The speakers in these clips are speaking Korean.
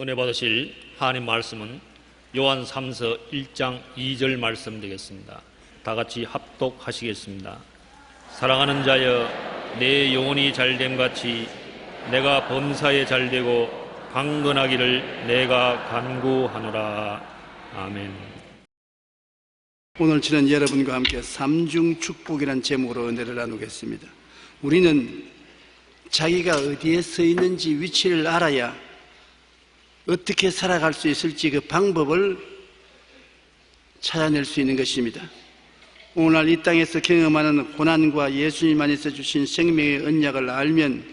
은혜 받으실 하나님 말씀은 요한 3서 1장 2절 말씀 되겠습니다. 다 같이 합독하시겠습니다. 사랑하는 자여, 내 영혼이 잘됨 같이 내가 범사에 잘되고 강건하기를 내가 간구하노라. 아멘. 오늘 저는 여러분과 함께 삼중축복이라는 제목으로 은혜를 나누겠습니다. 우리는 자기가 어디에 서 있는지 위치를 알아야 어떻게 살아갈 수 있을지 그 방법을 찾아낼 수 있는 것입니다. 오늘날 이 땅에서 경험하는 고난과 예수님 안에서 주신 생명의 언약을 알면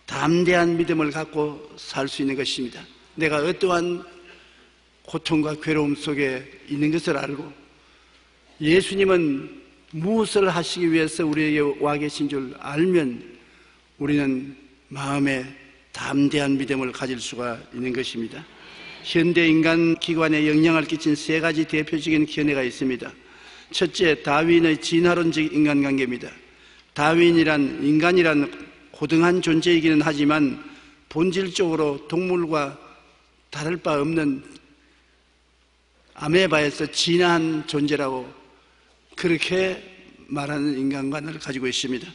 담대한 믿음을 갖고 살 수 있는 것입니다. 내가 어떠한 고통과 괴로움 속에 있는 것을 알고 예수님은 무엇을 하시기 위해서 우리에게 와 계신 줄 알면 우리는 마음에 담대한 믿음을 가질 수가 있는 것입니다. 현대 인간 기관에 영향을 끼친 세 가지 대표적인 견해가 있습니다. 첫째, 다윈의 진화론적 인간관계입니다. 인간이란 고등한 존재이기는 하지만 본질적으로 동물과 다를 바 없는 아메바에서 진화한 존재라고 그렇게 말하는 인간관을 가지고 있습니다.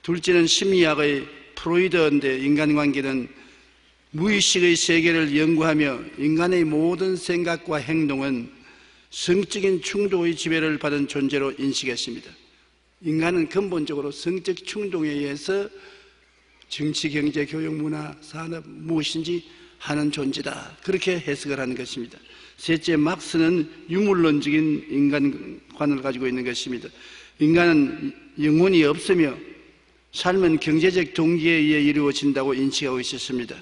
둘째는 심리학의 프로이드인데 인간관계는 무의식의 세계를 연구하며 인간의 모든 생각과 행동은 성적인 충동의 지배를 받은 존재로 인식했습니다. 인간은 근본적으로 성적 충동에 의해서 정치, 경제, 교육, 문화, 산업 무엇인지 하는 존재다. 그렇게 해석을 하는 것입니다. 셋째, 막스는 유물론적인 인간관을 가지고 있는 것입니다. 인간은 영혼이 없으며 삶은 경제적 동기에 의해 이루어진다고 인식하고 있었습니다.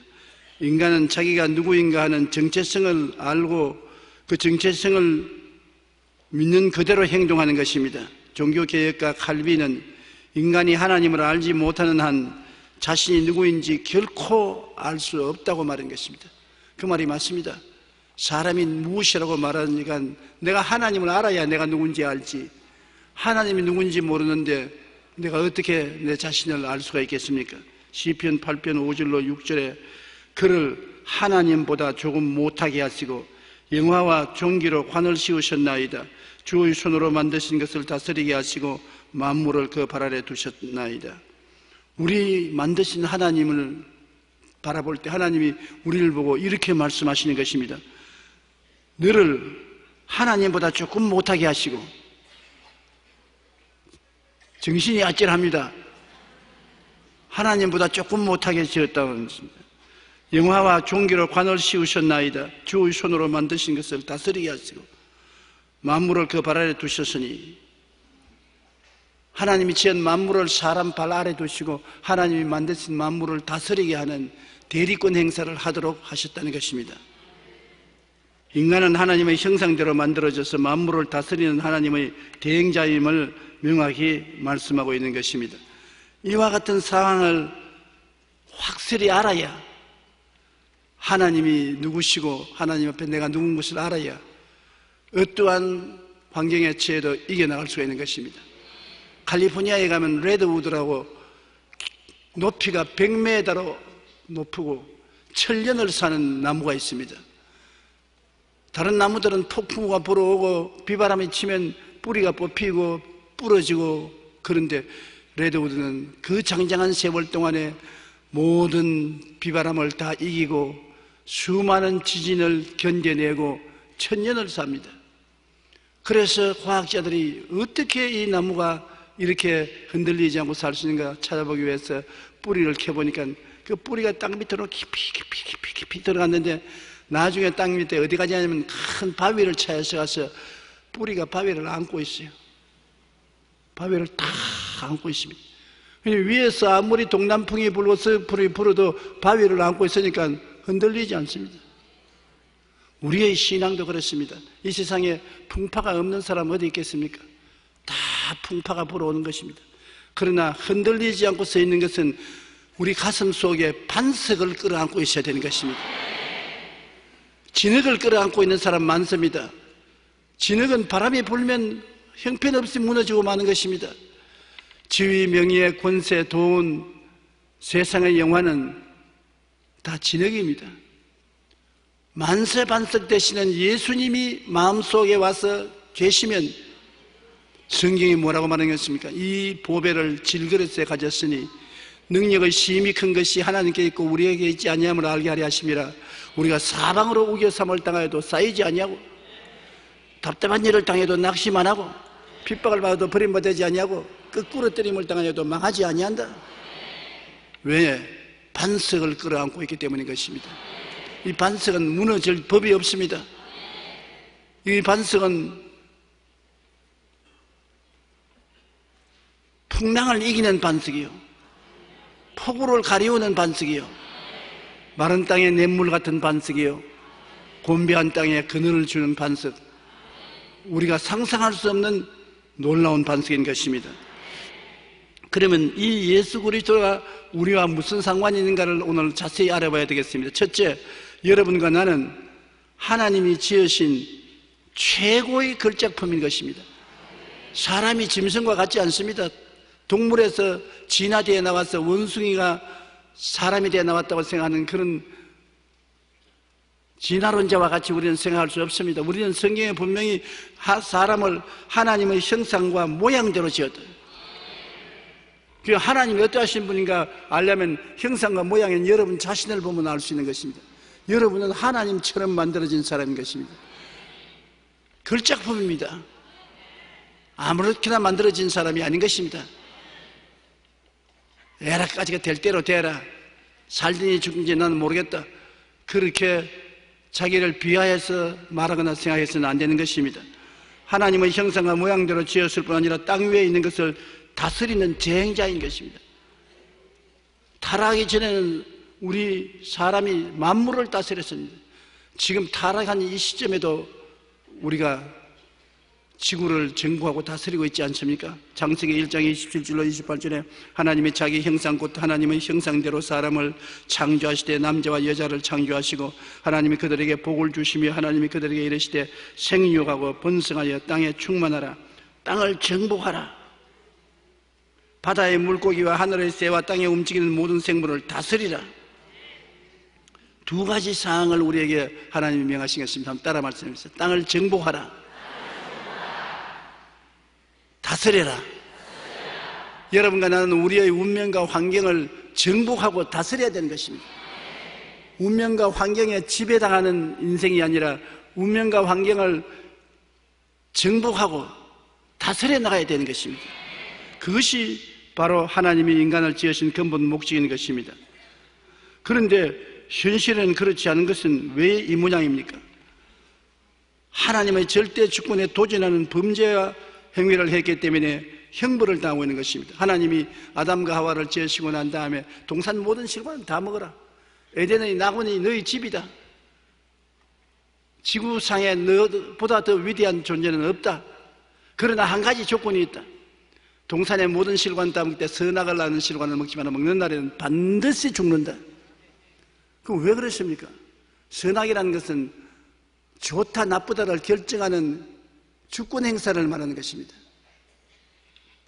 인간은 자기가 누구인가 하는 정체성을 알고 그 정체성을 믿는 그대로 행동하는 것입니다. 종교개혁가 칼빈은 인간이 하나님을 알지 못하는 한 자신이 누구인지 결코 알 수 없다고 말한 것입니다. 그 말이 맞습니다. 사람이 무엇이라고 말하니까 내가 하나님을 알아야 내가 누군지 알지, 하나님이 누군지 모르는데 내가 어떻게 내 자신을 알 수가 있겠습니까? 시편 8편 5절로 6절에 그를 하나님보다 조금 못하게 하시고 영화와 종기로 관을 씌우셨나이다. 주의 손으로 만드신 것을 다스리게 하시고 만물을 그 발 아래 두셨나이다. 우리 만드신 하나님을 바라볼 때 하나님이 우리를 보고 이렇게 말씀하시는 것입니다. 너를 하나님보다 조금 못하게 하시고 정신이 아찔합니다. 하나님보다 조금 못하게 지었다는 것입니다. 영화와 종기로 관을 씌우셨나이다. 주의 손으로 만드신 것을 다스리게 하시고 만물을 그 발 아래 두셨으니, 하나님이 지은 만물을 사람 발 아래 두시고 하나님이 만드신 만물을 다스리게 하는 대리권 행사를 하도록 하셨다는 것입니다. 인간은 하나님의 형상대로 만들어져서 만물을 다스리는 하나님의 대행자임을 명확히 말씀하고 있는 것입니다. 이와 같은 상황을 확실히 알아야, 하나님이 누구시고 하나님 앞에 내가 누군 것을 알아야 어떠한 환경에 처해도 이겨나갈 수가 있는 것입니다. 캘리포니아에 가면 레드우드라고 높이가 100m로 높고 천년을 사는 나무가 있습니다. 다른 나무들은 폭풍우가 불어오고 비바람이 치면 뿌리가 뽑히고 부러지고, 그런데 레드우드는 그 장장한 세월 동안에 모든 비바람을 다 이기고 수많은 지진을 견뎌내고 천년을 삽니다. 그래서 과학자들이 어떻게 이 나무가 이렇게 흔들리지 않고 살 수 있는가 찾아보기 위해서 뿌리를 캐보니까 그 뿌리가 땅 밑으로 깊이 들어갔는데 나중에 땅 밑에 어디 가냐면 큰 바위를 찾아서 가서 뿌리가 바위를 안고 있어요. 바위를 다 안고 있습니다. 위에서 아무리 동남풍이 불어서 불이 불어도 바위를 안고 있으니까 흔들리지 않습니다. 우리의 신앙도 그렇습니다. 이 세상에 풍파가 없는 사람 어디 있겠습니까? 다 풍파가 불어오는 것입니다. 그러나 흔들리지 않고 서 있는 것은 우리 가슴 속에 반석을 끌어안고 있어야 되는 것입니다. 진흙을 끌어안고 있는 사람 많습니다. 진흙은 바람이 불면 형편없이 무너지고 마는 것입니다. 지위, 명예, 권세, 돈, 세상의 영화는 다 진흙입니다. 만세반석 되시는 예수님이 마음속에 와서 계시면 성경이 뭐라고 말하는 것입니까? 이 보배를 질그릇에 가졌으니 능력의 심히 큰 것이 하나님께 있고 우리에게 있지 아니함을 알게 하려 하심이라. 우리가 사방으로 우겨삼을 당하여도 쌓이지 아니하고 답답한 일을 당해도 낙심 안 하고 핍박을 받아도 버림받지 아니하고 거꾸로 때림을 당하여도 망하지 아니한다. 왜? 반석을 끌어안고 있기 때문인 것입니다. 이 반석은 무너질 법이 없습니다. 이 반석은 풍랑을 이기는 반석이요, 폭우를 가리우는 반석이요, 마른 땅에 냇물 같은 반석이요, 곤배한 땅에 그늘을 주는 반석, 우리가 상상할 수 없는 놀라운 반석인 것입니다. 그러면 이 예수 그리스도가 우리와 무슨 상관이 있는가를 오늘 자세히 알아봐야 되겠습니다. 첫째, 여러분과 나는 하나님이 지으신 최고의 걸작품인 것입니다. 사람이 짐승과 같지 않습니다. 동물에서 진화되어 나와서 원숭이가 사람이 되어 나왔다고 생각하는 그런 진화론자와 같이 우리는 생각할 수 없습니다. 우리는 성경에 분명히 사람을 하나님의 형상과 모양대로 지었다. 그 하나님이 어떠하신 분인가 알려면 형상과 모양인 여러분 자신을 보면 알 수 있는 것입니다. 여러분은 하나님처럼 만들어진 사람인 것입니다. 걸작품입니다. 아무렇게나 만들어진 사람이 아닌 것입니다. 에라까지가 될 대로 되라, 살든지 죽든지 나는 모르겠다, 그렇게 자기를 비하해서 말하거나 생각해서는 안 되는 것입니다. 하나님의 형상과 모양대로 지었을 뿐 아니라 땅 위에 있는 것을 다스리는 제행자인 것입니다. 타락하기 전에는 우리 사람이 만물을 다스렸습니다. 지금 타락한 이 시점에도 우리가 지구를 정부하고 다스리고 있지 않습니까? 창세기 1장 27절로 28절에 하나님이 자기 형상 곧 하나님의 형상대로 사람을 창조하시되 남자와 여자를 창조하시고 하나님이 그들에게 복을 주시며 하나님이 그들에게 이르시되 생육하고 번성하여 땅에 충만하라, 땅을 정복하라, 바다의 물고기와 하늘의 새와 땅에 움직이는 모든 생물을 다스리라. 두 가지 사항을 우리에게 하나님이 명하신 것입니다. 한번 따라 말씀해 주세요. 땅을 정복하라, 다스려라. 여러분과 나는 우리의 운명과 환경을 정복하고 다스려야 되는 것입니다. 운명과 환경에 지배당하는 인생이 아니라 운명과 환경을 정복하고 다스려 나가야 되는 것입니다. 그것이 바로 하나님이 인간을 지으신 근본 목적인 것입니다. 그런데 현실은 그렇지 않은 것은 왜 이 모양입니까? 하나님의 절대 주권에 도전하는 범죄와 행위를 했기 때문에 형벌을 당하고 있는 것입니다. 하나님이 아담과 하와를 지으시고 난 다음에 동산 모든 식물은 다 먹어라, 에덴의 낙원이 너희 집이다, 지구상에 너보다 더 위대한 존재는 없다. 그러나 한 가지 조건이 있다. 동산의 모든 실과는 다 먹을 때 선악을 낳는 실과는 먹지만 먹는 날에는 반드시 죽는다. 그럼 왜 그러십니까? 선악이라는 것은 좋다 나쁘다를 결정하는 주권 행사를 말하는 것입니다.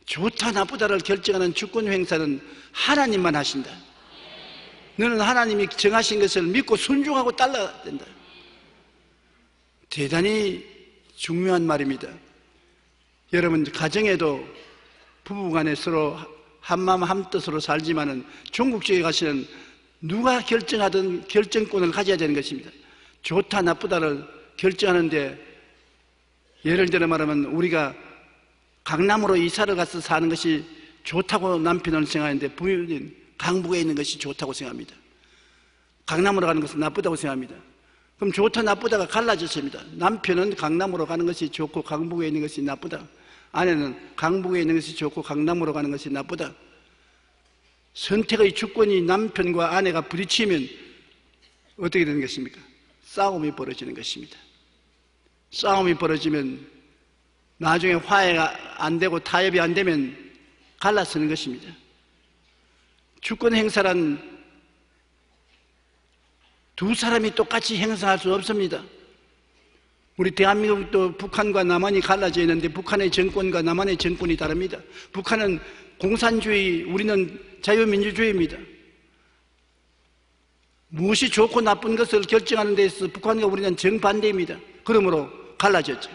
좋다 나쁘다를 결정하는 주권 행사는 하나님만 하신다. 너는 하나님이 정하신 것을 믿고 순종하고 따라야 된다. 대단히 중요한 말입니다. 여러분, 가정에도 부부간에 서로 한마음 한뜻으로 살지만은 종국주의에 가시는 누가 결정하든 결정권을 가져야 되는 것입니다. 좋다 나쁘다를 결정하는데, 예를 들어 말하면 우리가 강남으로 이사를 가서 사는 것이 좋다고 남편은 생각하는데 부인은 강북에 있는 것이 좋다고 생각합니다. 강남으로 가는 것은 나쁘다고 생각합니다. 그럼 좋다 나쁘다가 갈라졌습니다. 남편은 강남으로 가는 것이 좋고 강북에 있는 것이 나쁘다, 아내는 강북에 있는 것이 좋고 강남으로 가는 것이 나쁘다. 선택의 주권이 남편과 아내가 부딪히면 어떻게 되는 것입니까? 싸움이 벌어지는 것입니다. 싸움이 벌어지면 나중에 화해가 안 되고 타협이 안 되면 갈라서는 것입니다. 주권 행사란 두 사람이 똑같이 행사할 수 없습니다. 우리 대한민국도 북한과 남한이 갈라져 있는데 북한의 정권과 남한의 정권이 다릅니다. 북한은 공산주의, 우리는 자유민주주의입니다. 무엇이 좋고 나쁜 것을 결정하는 데 있어서 북한과 우리는 정반대입니다. 그러므로 갈라졌죠.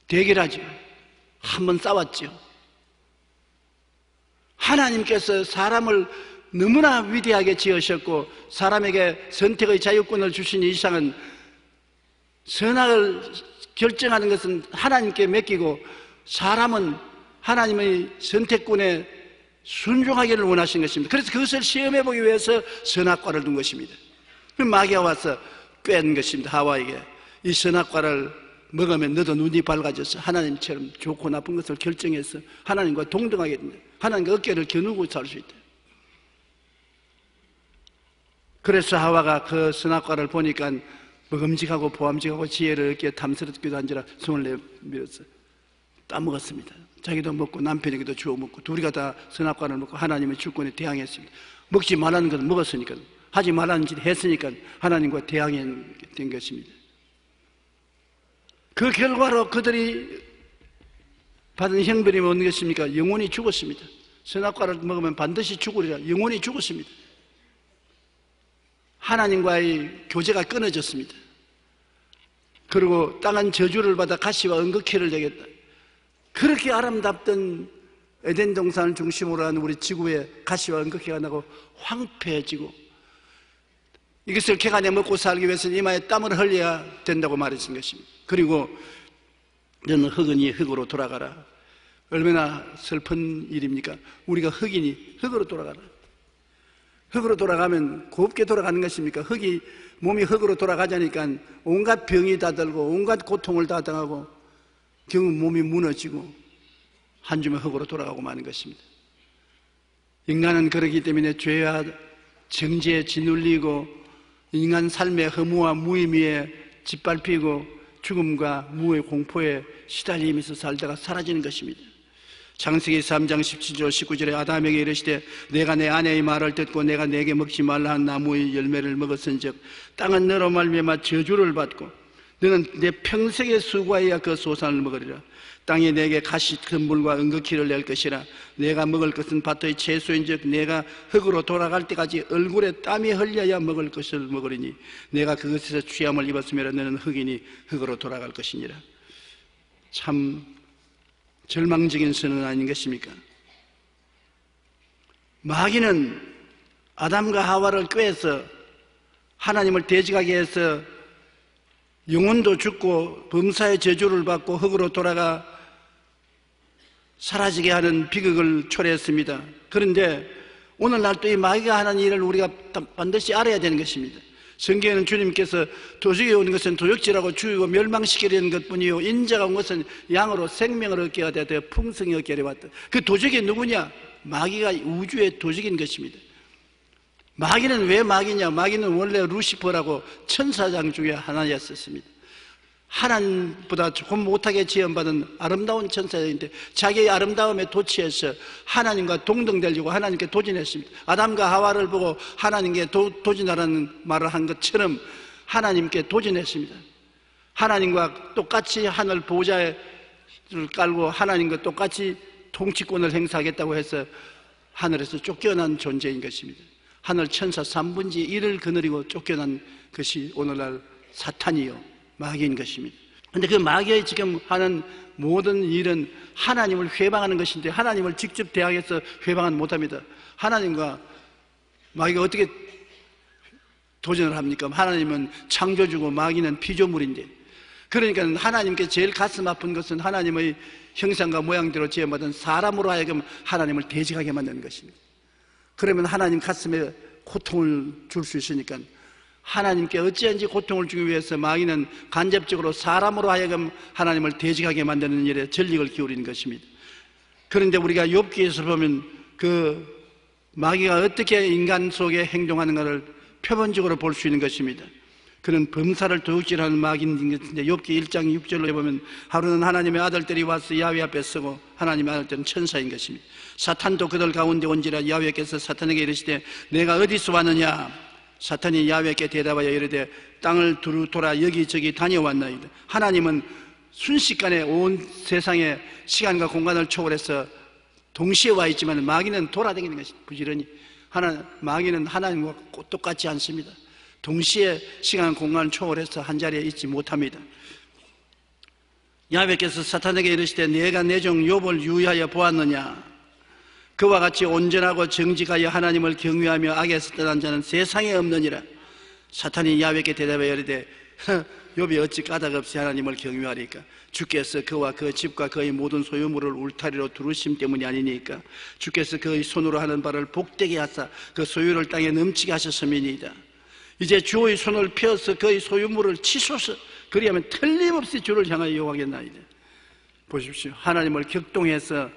대결하죠. 한번 싸웠죠. 하나님께서 사람을 너무나 위대하게 지으셨고 사람에게 선택의 자유권을 주신 이상은 선악을 결정하는 것은 하나님께 맡기고 사람은 하나님의 선택권에 순종하기를 원하신 것입니다. 그래서 그것을 시험해보기 위해서 선악과를 둔 것입니다. 그럼 마귀가 와서 꿰는 것입니다. 하와에게 이 선악과를 먹으면 너도 눈이 밝아져서 하나님처럼 좋고 나쁜 것을 결정해서 하나님과 동등하게 된다. 하나님과 어깨를 겨누고 살 수 있다. 그래서 하와가 그 선악과를 보니까 먹음직하고 보암직하고 지혜를 얻기에 탐스럽기도 한지라 손을 내밀어서 따먹었습니다. 자기도 먹고 남편에게도 주워 먹고 둘이가 다 선악과를 먹고 하나님의 주권에 대항했습니다. 먹지 말라는 것을 먹었으니까, 하지 말라는 짓을 했으니까 하나님과 대항된 것입니다. 그 결과로 그들이 받은 형벌이 어느 것입니까? 영혼이 죽었습니다. 선악과를 먹으면 반드시 죽으리라. 영혼이 죽었습니다. 하나님과의 교제가 끊어졌습니다. 그리고 땅은 저주를 받아 가시와 은극해를 내겠다. 그렇게 아름답던 에덴 동산을 중심으로 한 우리 지구에 가시와 은극해가 나고 황폐해지고 이것을 개간에 먹고 살기 위해서는 이마에 땀을 흘려야 된다고 말했던 것입니다. 그리고 너는 흙이니 흙으로 돌아가라. 얼마나 슬픈 일입니까? 우리가 흙이니 흙으로 돌아가라. 흙으로 돌아가면 곱게 돌아가는 것입니까? 몸이 흙으로 돌아가자니까 온갖 병이 다 들고 온갖 고통을 다 당하고 결국 몸이 무너지고 한 줌의 흙으로 돌아가고 마는 것입니다. 인간은 그러기 때문에 죄와 정죄에 짓눌리고 인간 삶의 허무와 무의미에 짓밟히고 죽음과 무의 공포에 시달리면서 살다가 사라지는 것입니다. 창세기 3장 17절 19절에 아담에게 이르시되 내가 내 아내의 말을 듣고 내가 내게 먹지 말라 한 나무의 열매를 먹었은즉 땅은 너로 말미암아 저주를 받고 너는 내 평생의 수고하여 그 소산을 먹으리라. 땅이 내게 가시 든물과 은극히를 낼 것이라. 내가 먹을 것은 밭의 채소인즉 내가 흙으로 돌아갈 때까지 얼굴에 땀이 흘려야 먹을 것을 먹으리니 내가 그것에서 취함을 입었으면 너는 흙이니 흙으로 돌아갈 것이니라. 참 절망적인 선언 아닌 것입니까? 마귀는 아담과 하와를 꾀해서 하나님을 대적하게 해서 영혼도 죽고 범사의 저주를 받고 흙으로 돌아가 사라지게 하는 비극을 초래했습니다. 그런데 오늘날 또 이 마귀가 하는 일을 우리가 반드시 알아야 되는 것입니다. 성경에는 주님께서 도적이 오는 것은 도적질하고 죽이고 멸망시키려는 것뿐이요 인자가 온 것은 양으로 생명을 얻게 하되 되어 풍성히 얻게 하려 왔다. 그 도적이 누구냐? 마귀가 우주의 도적인 것입니다. 마귀는 왜 마귀냐? 마귀는 원래 루시퍼라고 천사장 중에 하나였었습니다. 하나님보다 조금 못하게 지원받은 아름다운 천사인데 자기의 아름다움에 도취해서 하나님과 동등되려고 하나님께 도전했습니다. 아담과 하와를 보고 하나님께 도전하라는 말을 한 것처럼 하나님께 도전했습니다. 하나님과 똑같이 하늘 보좌를 깔고 하나님과 똑같이 통치권을 행사하겠다고 해서 하늘에서 쫓겨난 존재인 것입니다. 하늘 천사 3분의 1을 거느리고 쫓겨난 것이 오늘날 사탄이요 마귀인 것입니다. 그런데 그 마귀의 지금 하는 모든 일은 하나님을 회방하는 것인데 하나님을 직접 대항해서 회방은 못합니다. 하나님과 마귀가 어떻게 도전을 합니까? 하나님은 창조주고 마귀는 피조물인데, 그러니까 하나님께 제일 가슴 아픈 것은 하나님의 형상과 모양대로 지어받은 사람으로 하여금 하나님을 대적하게 만드는 것입니다. 그러면 하나님 가슴에 고통을 줄 수 있으니까 하나님께 어찌한지 고통을 주기 위해서 마귀는 간접적으로 사람으로 하여금 하나님을 대적하게 만드는 일에 전력을 기울이는 것입니다. 그런데 우리가 욥기에서 보면 그 마귀가 어떻게 인간 속에 행동하는가를 표본적으로 볼 수 있는 것입니다. 그는 범사를 도둑질하는 마귀인 것인데 욥기 1장 6절로 보면 하루는 하나님의 아들들이 와서 야훼 앞에 서고 하나님의 아들들은 천사인 것입니다. 사탄도 그들 가운데 온지라 야훼께서 사탄에게 이르시되 내가 어디서 왔느냐? 사탄이 야훼께 대답하여 이르되 땅을 두루 돌아 여기저기 다녀왔나이다. 하나님은 순식간에 온 세상의 시간과 공간을 초월해서 동시에 와 있지만 마귀는 돌아다니는 것이 부지런히. 마귀는 하나님과 똑같지 않습니다. 동시에 시간 공간을 초월해서 한자리에 있지 못합니다. 야훼께서 사탄에게 이르시되 내가 내 종 욥을 유의하여 보았느냐. 그와 같이 온전하고 정직하여 하나님을 경외하며 악에서 떠난 자는 세상에 없느니라. 사탄이 야훼께 대답하여 이르되 욥이 어찌 까닭없이 하나님을 경외하리까. 주께서 그와 그 집과 그의 모든 소유물을 울타리로 두르심 때문이 아니니까. 주께서 그의 손으로 하는 바를 복되게 하사 그 소유를 땅에 넘치게 하셨음이니이다. 이제 주의 손을 펴서 그의 소유물을 치소서. 그리하면 틀림없이 주를 향하여 요구하겠나이다. 보십시오. 하나님을 격동해서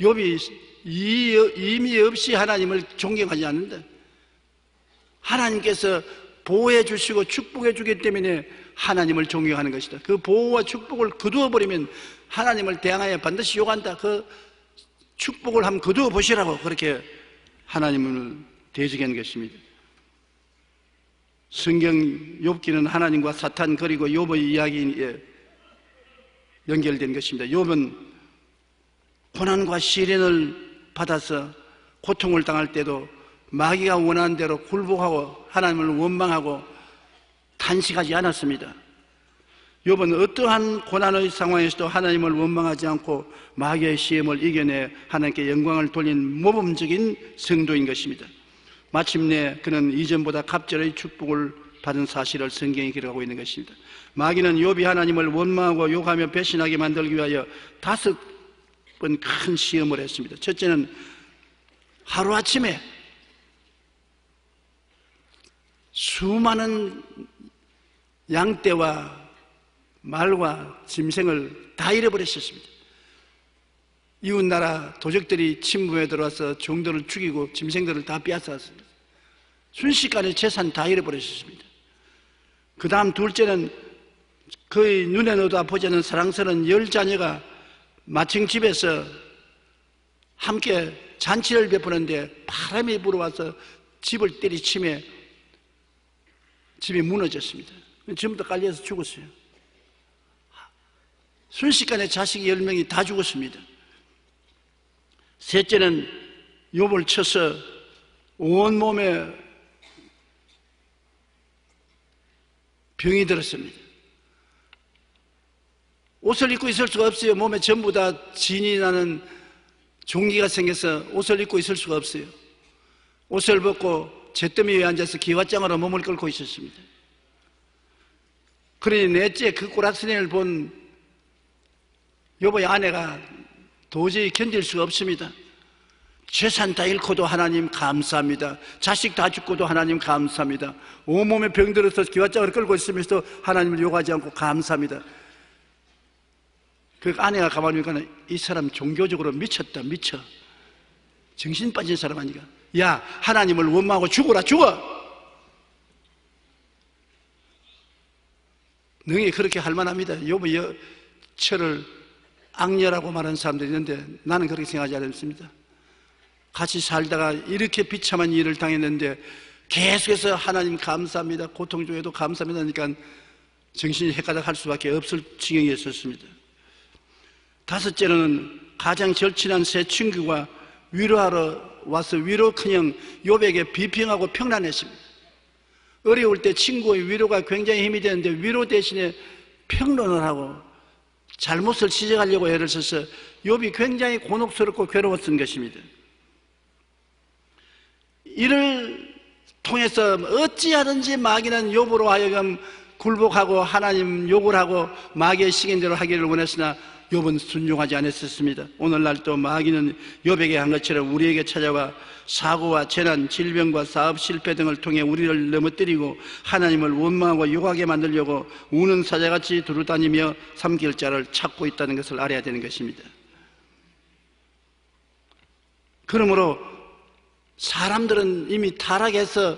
욥이 의미 없이 하나님을 존경하지 않는다. 하나님께서 보호해 주시고 축복해 주기 때문에 하나님을 존경하는 것이다. 그 보호와 축복을 거두어 버리면 하나님을 대항하여 반드시 욕한다. 그 축복을 한번 거두어 보시라고 그렇게 하나님을 대적한 것입니다. 성경 욥기는 하나님과 사탄 그리고 욥의 이야기에 연결된 것입니다. 욥은 고난과 시련을 받아서 고통을 당할 때도 마귀가 원하는 대로 굴복하고 하나님을 원망하고 탄식하지 않았습니다. 욥은 어떠한 고난의 상황에서도 하나님을 원망하지 않고 마귀의 시험을 이겨내 하나님께 영광을 돌린 모범적인 성도인 것입니다. 마침내 그는 이전보다 갑절의 축복을 받은 사실을 성경이 기록하고 있는 것입니다. 마귀는 욥이 하나님을 원망하고 욕하며 배신하게 만들기 위하여 5번 큰 시험을 했습니다. 첫째는 하루아침에 수많은 양떼와 말과 짐승을 다 잃어버렸습니다. 이웃나라 도적들이 침범에 들어와서 종들을 죽이고 짐승들을 다 빼앗았습니다. 순식간에 재산 다 잃어버렸습니다. 그 다음 둘째는 그의 눈에 넣어도 보지 않는 사랑스러운 10자녀가 마침 집에서 함께 잔치를 베푸는데 바람이 불어와서 집을 때리치며 집이 무너졌습니다. 전부 다 깔려서 죽었어요. 순식간에 자식이 10명이 다 죽었습니다. 셋째는 욥을 쳐서 온몸에 병이 들었습니다. 옷을 입고 있을 수가 없어요. 몸에 전부 다 진이 나는 종기가 생겨서 옷을 입고 있을 수가 없어요. 옷을 벗고 잿더미 위에 앉아서 기왓장으로 몸을 끌고 있었습니다. 그러니 넷째 그 꼬락서니를 본 욥의 아내가 도저히 견딜 수가 없습니다. 재산 다 잃고도 하나님 감사합니다. 자식 다 죽고도 하나님 감사합니다. 온몸에 병들어서 기왓장을 끌고 있으면서도 하나님을 욕하지 않고 감사합니다. 그 아내가 가만히 보니까 이 사람 종교적으로 미쳤다. 미쳐. 정신 빠진 사람 아니까. 야, 하나님을 원망하고 죽어라. 죽어. 능히 그렇게 할 만합니다. 욥의 처를 악녀라고 말하는 사람들이 있는데 나는 그렇게 생각하지 않습니다. 같이 살다가 이렇게 비참한 일을 당했는데 계속해서 하나님 감사합니다. 고통 중에도 감사합니다 하니까 정신이 헷가닥 할 수밖에 없을 지경이었습니다. 다섯째로는 가장 절친한 세 친구가 위로하러 와서 위로커녕 욥에게 비평하고 평란했습니다. 어려울 때 친구의 위로가 굉장히 힘이 되는데 위로 대신에 평론을 하고 잘못을 지적하려고 애를 써서 욥이 굉장히 곤혹스럽고 괴로웠던 것입니다. 이를 통해서 어찌하든지 마귀는 욥으로 하여금 굴복하고 하나님 욕을 하고 마귀의 시킨대로 하기를 원했으나 욥은 순종하지 않았었습니다. 오늘날 또 마귀는 욥에게 한 것처럼 우리에게 찾아와 사고와 재난, 질병과 사업 실패 등을 통해 우리를 넘어뜨리고 하나님을 원망하고 욕하게 만들려고 우는 사자같이 두루다니며 삼킬 자를 찾고 있다는 것을 알아야 되는 것입니다. 그러므로 사람들은 이미 타락해서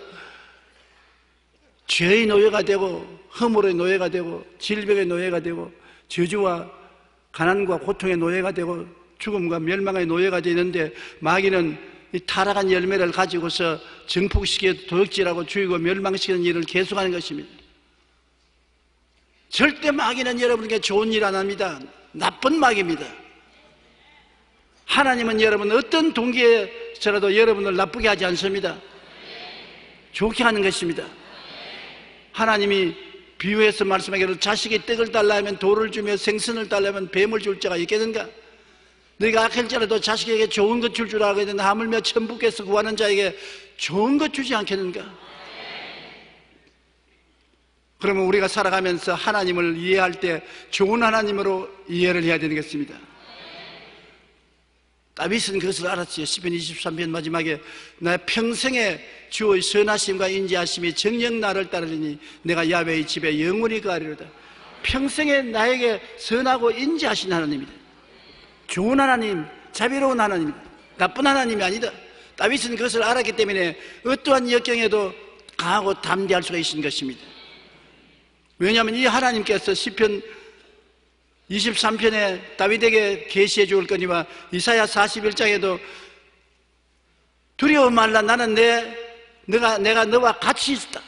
죄의 노예가 되고 허물의 노예가 되고 질병의 노예가 되고 저주와 가난과 고통의 노예가 되고 죽음과 멸망의 노예가 되는데 마귀는 이 타락한 열매를 가지고서 정복시켜 도둑질하고 죽이고 멸망시키는 일을 계속하는 것입니다. 절대 마귀는 여러분에게 좋은 일 안 합니다. 나쁜 마귀입니다. 하나님은 여러분 어떤 동기에서라도 여러분을 나쁘게 하지 않습니다. 좋게 하는 것입니다. 하나님이 비유해서 말씀하기를 자식이 떡을 달라 하면 돌을 주며 생선을 달라 하면 뱀을 줄 자가 있겠는가? 너희가 악할지라도 자식에게 좋은 것 줄 줄 알거든 하물며 천부께서 구하는 자에게 좋은 것 주지 않겠는가? 그러면 우리가 살아가면서 하나님을 이해할 때 좋은 하나님으로 이해를 해야 되는 것입니다. 다윗은 그것을 알았지요. 시편 23편 마지막에 나 평생에 주의 선하심과 인자하심이 정녕 나를 따르리니 내가 야훼의 집에 영원히 거하리로다. 평생에 나에게 선하고 인자하신 하나님이다. 좋은 하나님, 자비로운 하나님이다. 나쁜 하나님이 아니다. 다윗은 그것을 알았기 때문에 어떠한 역경에도 강하고 담대할 수가 있는 것입니다. 왜냐하면 이 하나님께서 시편 23편에 다윗에게 계시해 줄 거니와 이사야 41장에도 두려워 말라 나는 내가 너와 같이 있다.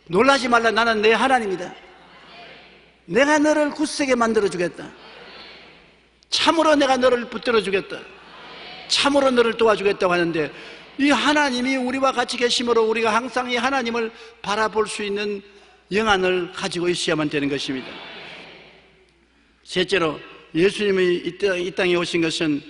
놀라지 말라 나는 내 하나님이다. 내가 너를 굳세게 만들어 주겠다. 참으로 내가 너를 붙들어 주겠다. 참으로 너를 도와주겠다고 하는데 이 하나님이 우리와 같이 계심으로 우리가 항상 이 하나님을 바라볼 수 있는 영안을 가지고 있어야만 되는 것입니다. 셋째로 예수님이 이 땅에 오신 것은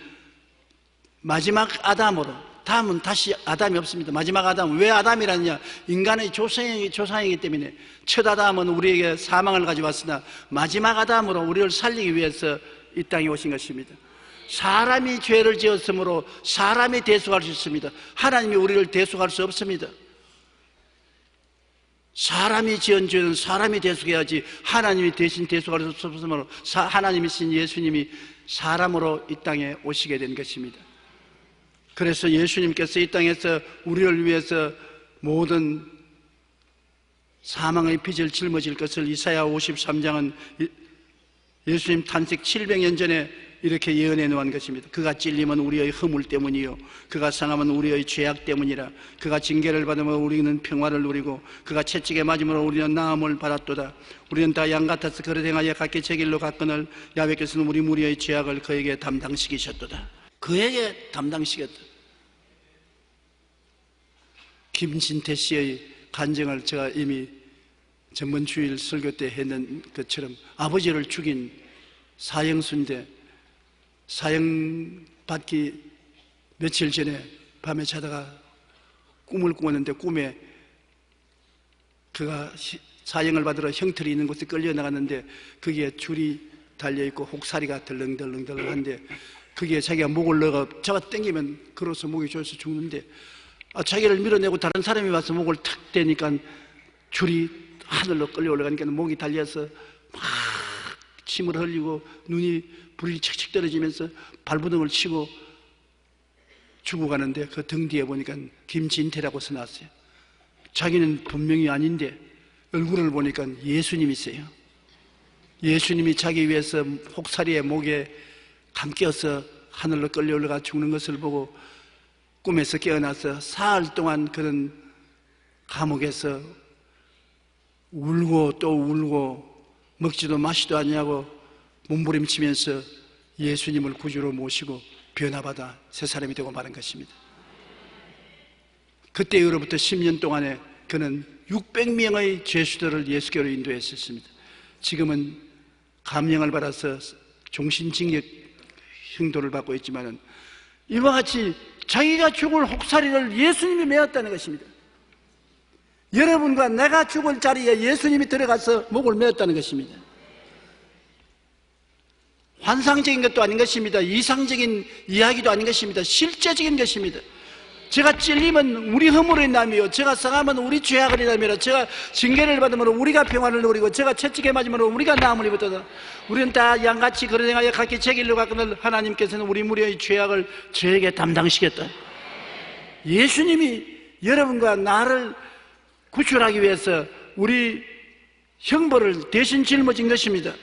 마지막 아담으로, 다음은 다시 아담이 없습니다. 마지막 아담. 왜 아담이라느냐? 인간의 조상이기 때문에 첫 아담은 우리에게 사망을 가져왔으나 마지막 아담으로 우리를 살리기 위해서 이 땅에 오신 것입니다. 사람이 죄를 지었으므로 사람이 대속할 수 있습니다. 하나님이 우리를 대속할 수 없습니다. 사람이 지은 죄는 사람이 대속해야지 하나님이 대신 대속할 수 없으므로 하나님이신 예수님이 사람으로 이 땅에 오시게 된 것입니다. 그래서 예수님께서 이 땅에서 우리를 위해서 모든 사망의 빚을 짊어질 것을 이사야 53장은 예수님 탄생 700년 전에 이렇게 예언해 놓은 것입니다. 그가 찔림은 우리의 허물 때문이요 그가 상함은 우리의 죄악 때문이라. 그가 징계를 받으면 우리는 평화를 누리고 그가 채찍에 맞음으로 우리는 나음을 받았도다. 우리는 다 양 같아서 그릇 행하여 각기 제 길로 갔거늘 야훼께서는 우리 무리의 죄악을 그에게 담당시키셨도다. 그에게 담당시켰다. 김진태 씨의 간증을 제가 이미 전번 주일 설교 때 했는 것처럼 아버지를 죽인 사형수인데 사형받기 며칠 전에 밤에 자다가 꿈을 꾸었는데 꿈에 그가 사형을 받으러 형틀이 있는 곳에 끌려나갔는데 거기에 줄이 달려있고 혹사리가 덜렁덜렁한데 거기에 자기가 목을 넣어 잡아 당기면 걸어서 목이 조여서 죽는데 자기를 밀어내고 다른 사람이 와서 목을 탁 대니까 줄이 하늘로 끌려 올라가니까 목이 달려서 막 침을 흘리고 눈이 불이 칙칙 떨어지면서 발부둥을 치고 죽어가는데 그 등 뒤에 보니까 김진태라고 써놨어요. 자기는 분명히 아닌데 얼굴을 보니까 예수님이세요. 예수님이 자기 위해서 혹사리에 목에 감겨서 하늘로 끌려 올라가 죽는 것을 보고 꿈에서 깨어나서 사흘 동안 그런 감옥에서 울고 또 울고 먹지도 마시도 않냐고 몸부림치면서 예수님을 구주로 모시고 변화받아 새 사람이 되고 마는 것입니다. 그때 이후로부터 10년 동안에 그는 600명의 죄수들을 예수께로 인도했었습니다. 지금은 감형을 받아서 종신징역 형도를 받고 있지만은 이와 같이 자기가 죽을 혹사리를 예수님이 메었다는 것입니다. 여러분과 내가 죽을 자리에 예수님이 들어가서 목을 메었다는 것입니다. 환상적인 것도 아닌 것입니다. 이상적인 이야기도 아닌 것입니다. 실제적인 것입니다. 제가 찔리면 우리 허물의 남이요 제가 상하면 우리 죄악의 남이라. 제가 징계를 받으면 우리가 평화를 누리고 제가 채찍에 맞으면 우리가 나음을 입었다. 우리는 다 양같이 그런 행하여 각기 제 길로 갔거늘 하나님께서는 우리 무리의 죄악을 저에게 담당시켰다. 예수님이 여러분과 나를 구출하기 위해서 우리 형벌을 대신 짊어진 것입니다.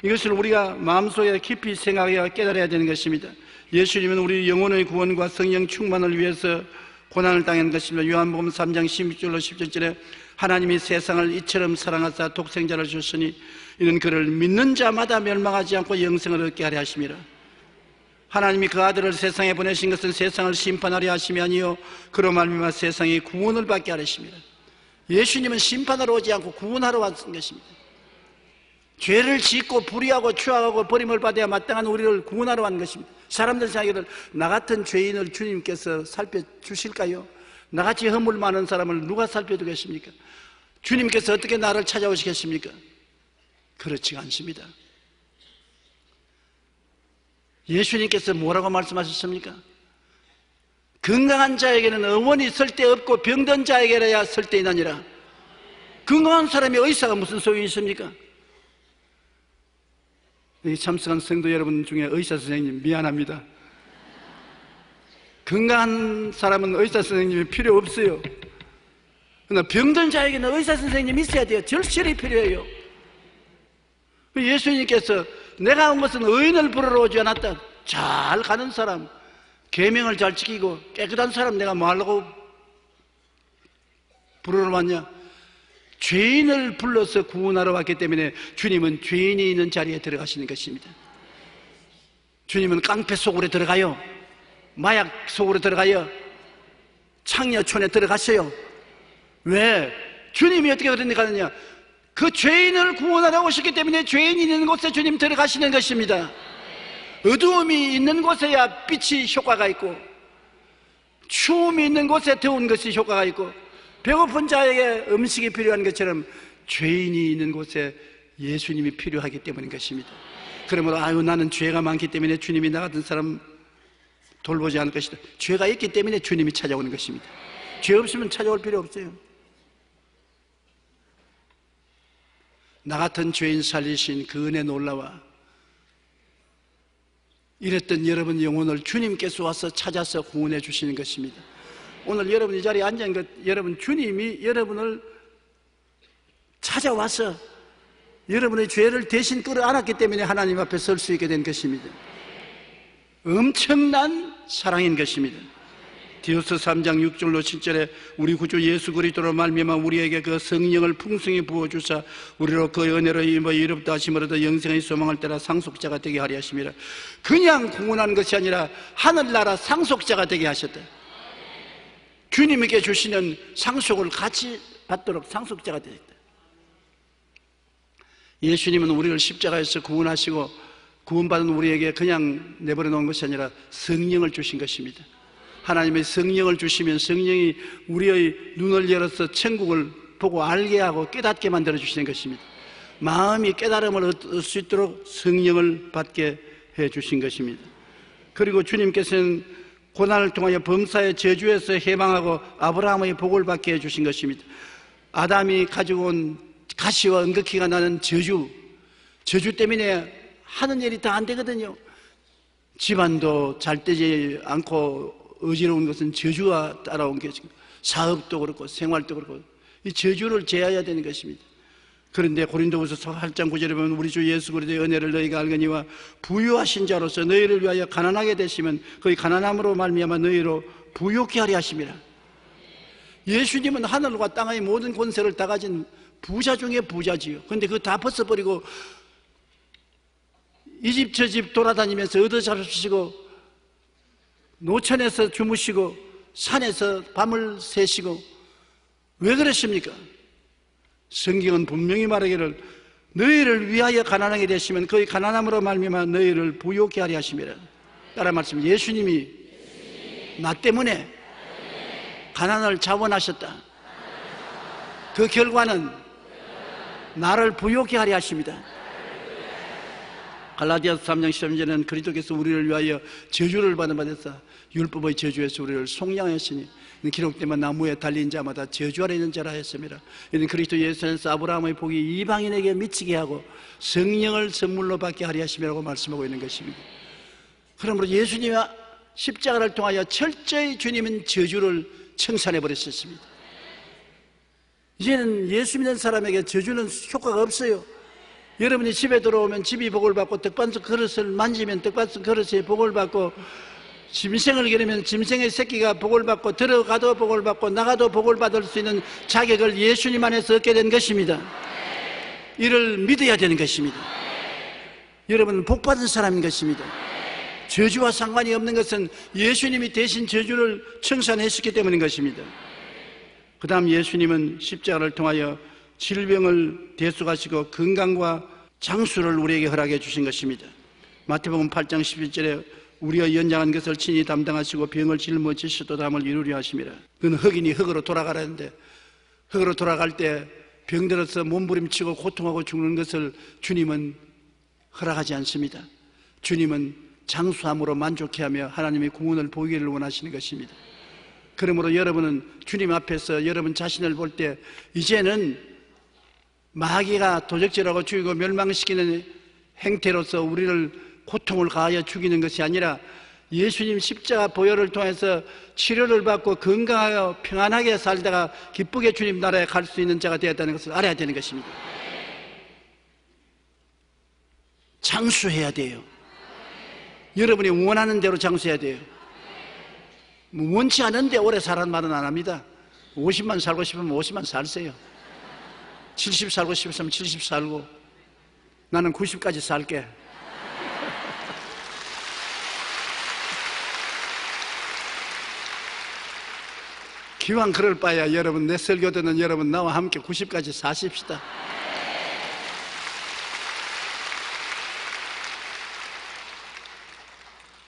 이것을 우리가 마음속에 깊이 생각해야 깨달아야 되는 것입니다. 예수님은 우리 영혼의 구원과 성령 충만을 위해서 고난을 당한 것입니다. 요한복음 3장 16절로 17절에 하나님이 세상을 이처럼 사랑하사 독생자를 주셨으니 이는 그를 믿는 자마다 멸망하지 않고 영생을 얻게 하려 하심이라. 하나님이 그 아들을 세상에 보내신 것은 세상을 심판하려 하심이 아니요 그로 말미암아 세상이 구원을 받게 하려 하심이라. 예수님은 심판하러 오지 않고 구원하러 왔은 것입니다. 죄를 짓고 불의하고 추악하고 버림을 받아야 마땅한 우리를 구원하러 왔는 것입니다. 사람들 생각하기를 나 같은 죄인을 주님께서 살펴주실까요? 나같이 허물 많은 사람을 누가 살펴두겠습니까? 주님께서 어떻게 나를 찾아오시겠습니까? 그렇지가 않습니다. 예수님께서 뭐라고 말씀하셨습니까? 건강한 자에게는 의원이 쓸데없고 병든 자에게라야 쓸데있느니라. 건강한 사람이 의사가 무슨 소용이 있습니까? 여기 참석한 성도 여러분 중에 의사 선생님 미안합니다. 건강한 사람은 의사 선생님이 필요 없어요. 그러나 병든 자에게는 의사 선생님이 있어야 돼요. 절실히 필요해요. 예수님께서 내가 온 것은 의인을 부르러 오지 않았다. 잘 가는 사람, 계명을 잘 지키고 깨끗한 사람 내가 뭐 하려고 부르러 왔냐? 죄인을 불러서 구원하러 왔기 때문에 주님은 죄인이 있는 자리에 들어가시는 것입니다. 주님은 깡패 속으로 들어가요. 마약 속으로 들어가요. 창녀촌에 들어갔어요. 왜? 주님이 어떻게 들어가느냐? 그 죄인을 구원하러 오셨기 때문에 죄인이 있는 곳에 주님 들어가시는 것입니다. 어두움이 있는 곳에야 빛이 효과가 있고 추움이 있는 곳에 더운 것이 효과가 있고 배고픈 자에게 음식이 필요한 것처럼 죄인이 있는 곳에 예수님이 필요하기 때문인 것입니다. 그러므로 나는 죄가 많기 때문에 주님이 나 같은 사람 돌보지 않을 것이다. 죄가 있기 때문에 주님이 찾아오는 것입니다. 죄 없으면 찾아올 필요 없어요. 나 같은 죄인 살리신 그 은혜 놀라와 이랬던 여러분 영혼을 주님께서 와서 찾아서 구원해 주시는 것입니다. 오늘 여러분 이 자리에 앉은 것, 여러분 주님이 여러분을 찾아와서 여러분의 죄를 대신 끌어안았기 때문에 하나님 앞에 설 수 있게 된 것입니다. 엄청난 사랑인 것입니다. 디오스 3장 6절로 7절에 우리 구주 예수 그리스도로 말미암아 우리에게 그 성령을 풍성히 부어주사 우리로 그 은혜로 힘입어 이롭다 하심으로도 영생의 소망을 따라 상속자가 되게 하려 하심이라. 그냥 구원한 것이 아니라 하늘나라 상속자가 되게 하셨다. 주님에게 주시는 상속을 같이 받도록 상속자가 되었다. 예수님은 우리를 십자가에서 구원하시고 구원받은 우리에게 그냥 내버려 놓은 것이 아니라 성령을 주신 것입니다. 하나님의 성령을 주시면 성령이 우리의 눈을 열어서 천국을 보고 알게 하고 깨닫게 만들어 주시는 것입니다. 마음이 깨달음을 얻을 수 있도록 성령을 받게 해 주신 것입니다. 그리고 주님께서는 고난을 통하여 범사의 저주에서 해방하고 아브라함의 복을 받게 해 주신 것입니다. 아담이 가지고 온 가시와 은극히가 나는 저주 때문에 하는 일이 다 안 되거든요. 집안도 잘 되지 않고 어지러운 것은 저주가 따라온 것이고 사업도 그렇고 생활도 그렇고 이 저주를 제어해야 되는 것입니다. 그런데 고린도후서 8장 9절에 보면 우리 주 예수 그리스도의 은혜를 너희가 알거니와 부유하신 자로서 너희를 위하여 가난하게 되시면 거의 가난함으로 말미암아 너희로 부욕케 하려 하심이라. 예수님은 하늘과 땅의 모든 권세를 다 가진 부자 중에 부자지요. 그런데 그거 다 벗어버리고 이 집 저 집 돌아다니면서 얻어 잡수시고 노천에서 주무시고 산에서 밤을 새시고 왜 그러십니까? 성경은 분명히 말하기를 너희를 위하여 가난하게 되시면 거의 가난함으로 말미암아 너희를 부욕케 하려 하심이라. 따라 말씀, 예수님이 나 때문에 가난을 자원하셨다. 그 결과는 나를 부욕케 하려 하십니다. 갈라디아서 3장 13절에는 그리스도께서 우리를 위하여 저주를 받은 바되사 율법의 저주에서 우리를 속량하였으니 기록되면 나무에 달린 자마다 저주 아래 있는 자라 했습니다. 이는 그리스도 예수 안에서 아브라함의 복이 이방인에게 미치게 하고 성령을 선물로 받게 하려 하심이라고 말씀하고 있는 것입니다. 그러므로 예수님의 십자가를 통하여 철저히 주님은 저주를 청산해 여러분이 집에 들어오면 집이 복을 받고, 떡반석 그릇을 만지면 떡반석 그릇이 복을 받고, 짐승을 기르면 짐승의 새끼가 복을 받고, 들어가도 복을 받고 나가도 복을 받을 수 있는 자격을 예수님 안에서 얻게 된 것입니다. 이를 믿어야 되는 것입니다. 여러분은 복받은 사람인 것입니다. 저주와 상관이 없는 것은 예수님이 대신 저주를 청산했었기 때문인 것입니다. 그 다음 예수님은 십자가를 통하여 질병을 대속하시고 건강과 장수를 우리에게 허락해 주신 것입니다. 마태복음 8장 11절에 우리가 연장한 것을 친히 담당하시고 병을 짊어지시도 담을 이루려 하심이라. 그는 흑인이 흑으로 돌아가라는데, 흑으로 돌아갈 때 병들어서 몸부림치고 고통하고 죽는 것을 주님은 허락하지 않습니다. 주님은 장수함으로 만족해하며 하나님의 공헌을 보이기를 원하시는 것입니다. 그러므로 여러분은 주님 앞에서 여러분 자신을 볼 때 이제는 마귀가 도적질하고 죽이고 멸망시키는 행태로서 우리를 고통을 가하여 죽이는 것이 아니라 예수님 십자가 보혈을 통해서 치료를 받고 건강하여 평안하게 살다가 기쁘게 주님 나라에 갈 수 있는 자가 되었다는 것을 알아야 되는 것입니다. 장수해야 돼요. 여러분이 원하는 대로 장수해야 돼요. 원치 않은데 오래 살라는 말은 안 합니다. 50만 살고 싶으면 50만 살세요. 70 살고 싶으면 70 살고, 나는 90까지 살게. 기왕 그럴 바야 여러분, 내 설교 듣는 여러분 나와 함께 90까지 사십시다.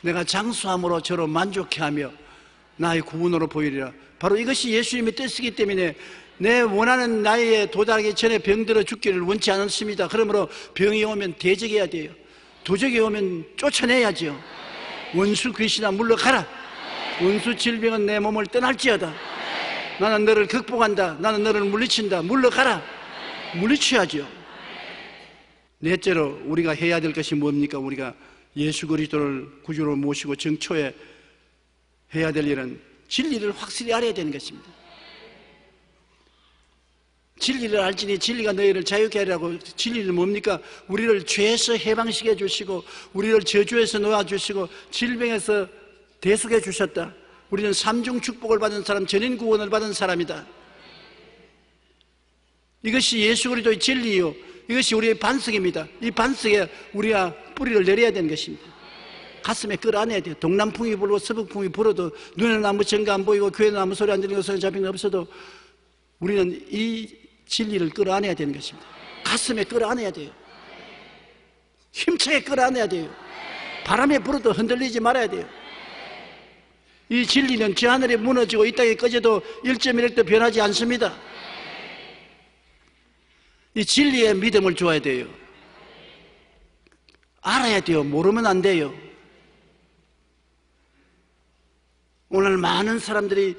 내가 장수함으로 저로 만족해하며 나의 구원으로 보이리라. 바로 이것이 예수님의 뜻이기 때문에 내 원하는 나이에 도달하기 전에 병들어 죽기를 원치 않습니다. 그러므로 병이 오면 대적해야 돼요. 도적이 오면 쫓아내야죠. 원수 귀신아 물러가라. 원수 질병은 내 몸을 떠날지어다. 나는 너를 극복한다. 나는 너를 물리친다. 물러가라. 물리쳐야죠. 넷째로 우리가 해야 될 것이 뭡니까? 우리가 예수 그리스도를 구주로 모시고 정초에 해야 될 일은 진리를 확실히 알아야 되는 것입니다. 진리를 알지니 진리가 너희를 자유케 하리라고. 진리는 뭡니까? 우리를 죄에서 해방시켜 주시고, 우리를 저주에서 놓아주시고, 질병에서 대속해 주셨다. 우리는 삼중 축복을 받은 사람, 전인 구원을 받은 사람이다. 이것이 예수 그리스도의 진리요, 이것이 우리의 반석입니다. 이 반석에 우리가 뿌리를 내려야 되는 것입니다. 가슴에 끌어안아야 돼요. 동남풍이 불고 서북풍이 불어도, 눈에는 아무 증거 안 보이고 귀에는 아무 소리 안 들리고 손에 잡힌 게 없어도 우리는 이 진리를 끌어안아야 되는 것입니다. 가슴에 끌어안아야 돼요. 힘차게 끌어안아야 돼요. 바람에 불어도 흔들리지 말아야 돼요. 이 진리는 저 하늘이 무너지고 이 땅이 꺼져도 1.1도 변하지 않습니다. 이 진리에 믿음을 줘야 돼요. 알아야 돼요. 모르면 안 돼요. 오늘 많은 사람들이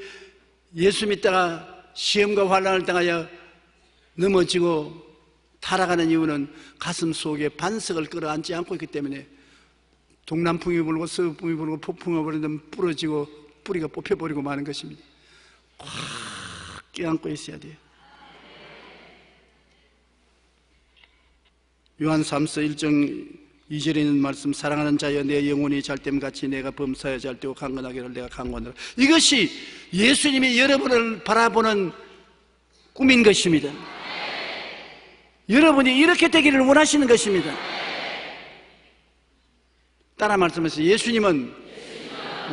예수 믿다가 시험과 환난을 당하여 넘어지고 타락하는 이유는 가슴 속에 반석을 끌어안지 않고 있기 때문에, 동남풍이 불고 서북풍이 불고 폭풍이 불면 부러지고 뿌리가 뽑혀버리고 마는 것입니다. 확 껴안고 있어야 돼요. 요한 3서 1장 2절에 있는 말씀, 사랑하는 자여 내 영혼이 잘됨같이 내가 범사에 잘되고 강건하기를 내가 강건하라. 이것이 예수님이 여러분을 바라보는 꿈인 것입니다. 여러분이 이렇게 되기를 원하시는 것입니다. 따라 말씀하세요. 예수님은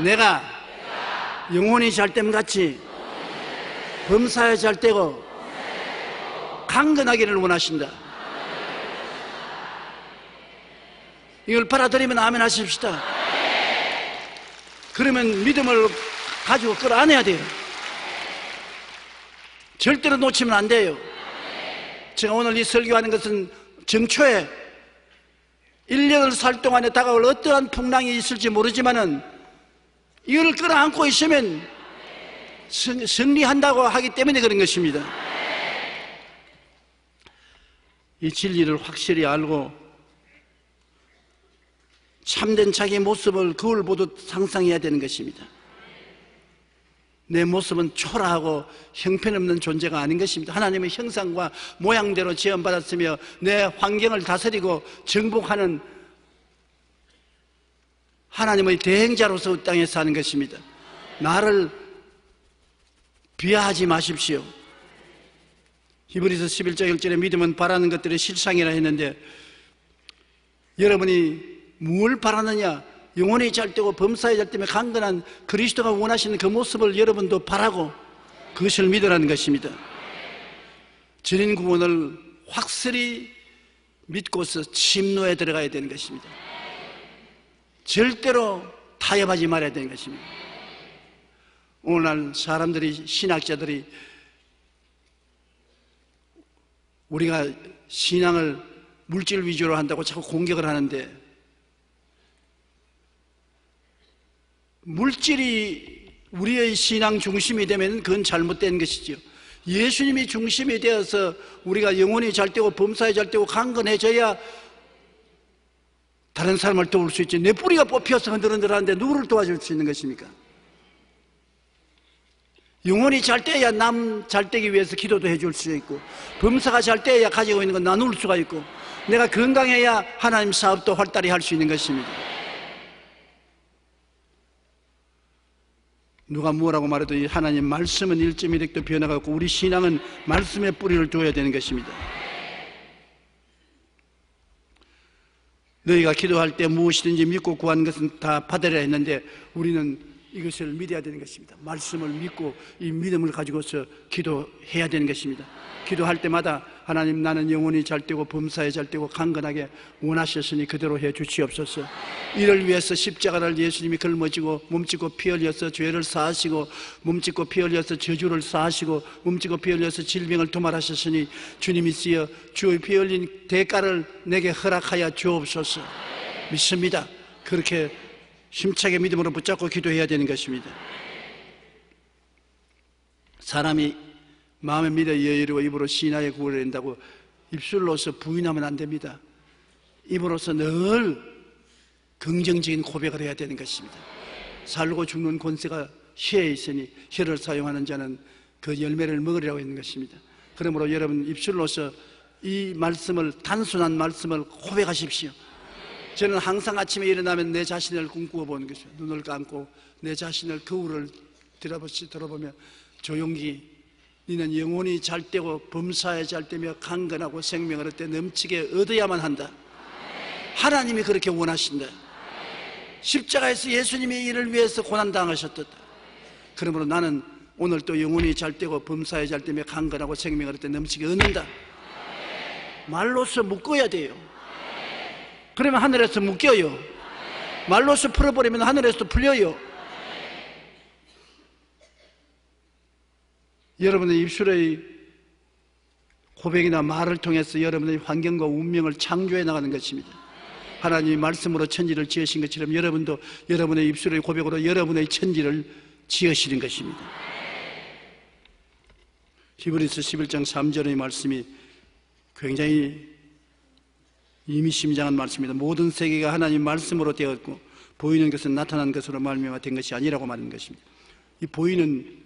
내가 영혼이 잘됨같이 범사에 잘되고 강건하기를 원하신다. 이걸 받아들이면 아멘 하십시다. 그러면 믿음을 가지고 끌어안아야 돼요. 절대로 놓치면 안 돼요. 제가 오늘 이 설교하는 것은 정초에 1년을 살 동안에 다가올 어떠한 풍랑이 있을지 모르지만은 이걸 끌어안고 있으면 승리한다고 하기 때문에 그런 것입니다. 이 진리를 확실히 알고 참된 자기 모습을 거울 보듯 상상해야 되는 것입니다. 내 모습은 초라하고 형편없는 존재가 아닌 것입니다. 하나님의 형상과 모양대로 지음받았으며 내 환경을 다스리고 정복하는 하나님의 대행자로서 땅에 사는 것입니다. 나를 비하하지 마십시오. 히브리서 11장 1절에 믿음은 바라는 것들의 실상이라 했는데, 여러분이 뭘 바라느냐? 영혼이 잘되고 범사에 잘되며 강건한 그리스도가 원하시는 그 모습을 여러분도 바라고 그것을 믿으라는 것입니다. 전인 구원을 확실히 믿고서 침노에 들어가야 되는 것입니다. 절대로 타협하지 말아야 되는 것입니다. 오늘날 사람들이, 신학자들이 우리가 신앙을 물질 위주로 한다고 자꾸 공격을 하는데, 물질이 우리의 신앙 중심이 되면 그건 잘못된 것이죠. 예수님이 중심이 되어서 우리가 영혼이 잘되고 범사에 잘되고 강건해져야 다른 사람을 도울 수 있지. 내 뿌리가 뽑혀서 흔들흔들하는데 누구를 도와줄 수 있는 것입니까? 영혼이 잘돼야 남 잘되기 위해서 기도도 해줄 수 있고, 범사가 잘돼야 가지고 있는 건 나눌 수가 있고, 내가 건강해야 하나님 사업도 활달히 할 수 있는 것입니다. 누가 뭐라고 말해도 이 하나님 말씀은 1.1획도 변화가 없고, 우리 신앙은 말씀의 뿌리를 둬야 되는 것입니다. 너희가 기도할 때 무엇이든지 믿고 구하는 것은 다 받으려 했는데, 우리는 이것을 믿어야 되는 것입니다. 말씀을 믿고 이 믿음을 가지고서 기도해야 되는 것입니다. 기도할 때마다 하나님, 나는 영혼이 잘되고 범사에 잘되고 강건하게 원하셨으니 그대로 해 주시옵소서. 이를 위해서 십자가를 예수님이 걸머지고 몸짓고 피 흘려서 죄를 사하시고, 몸짓고 피 흘려서 저주를 사하시고, 몸짓고 피 흘려서 질병을 도말하셨으니 주님이 쓰여 주의 피 흘린 대가를 내게 허락하여 주옵소서. 믿습니다. 그렇게 힘차게 믿음으로 붙잡고 기도해야 되는 것입니다. 사람이 마음에 믿어 여유로 입으로 신하에 구원을 한다고 입술로서 부인하면 안 됩니다. 입으로서 늘 긍정적인 고백을 해야 되는 것입니다. 살고 죽는 권세가 혀에 있으니 혀를 사용하는 자는 그 열매를 먹으리라고 했는 것입니다. 그러므로 여러분 입술로서 이 말씀을, 단순한 말씀을 고백하십시오. 저는 항상 아침에 일어나면 내 자신을 꿈꾸어 보는 것이죠. 눈을 감고 내 자신을 거울을 들어보며 조용히, 너는 영혼이 잘되고 범사에 잘되며 강건하고 생명을 얻되 넘치게 얻어야만 한다. 하나님이 그렇게 원하신다. 십자가에서 예수님이 이를 위해서 고난당하셨다. 그러므로 나는 오늘 또 영혼이 잘되고 범사에 잘되며 강건하고 생명을 얻되 넘치게 얻는다. 말로서 묶어야 돼요. 그러면 하늘에서 묶여요. 말로서 풀어버리면 하늘에서 풀려요. 여러분의 입술의 고백이나 말을 통해서 여러분의 환경과 운명을 창조해 나가는 것입니다. 하나님이 말씀으로 천지를 지으신 것처럼 여러분도 여러분의 입술의 고백으로 여러분의 천지를 지으시는 것입니다. 히브리서 11장 3절의 말씀이 굉장히 의미심장한 말씀입니다. 모든 세계가 하나님 말씀으로 되었고 보이는 것은 나타난 것으로 말미암아 된 것이 아니라고 말하는 것입니다. 이 보이는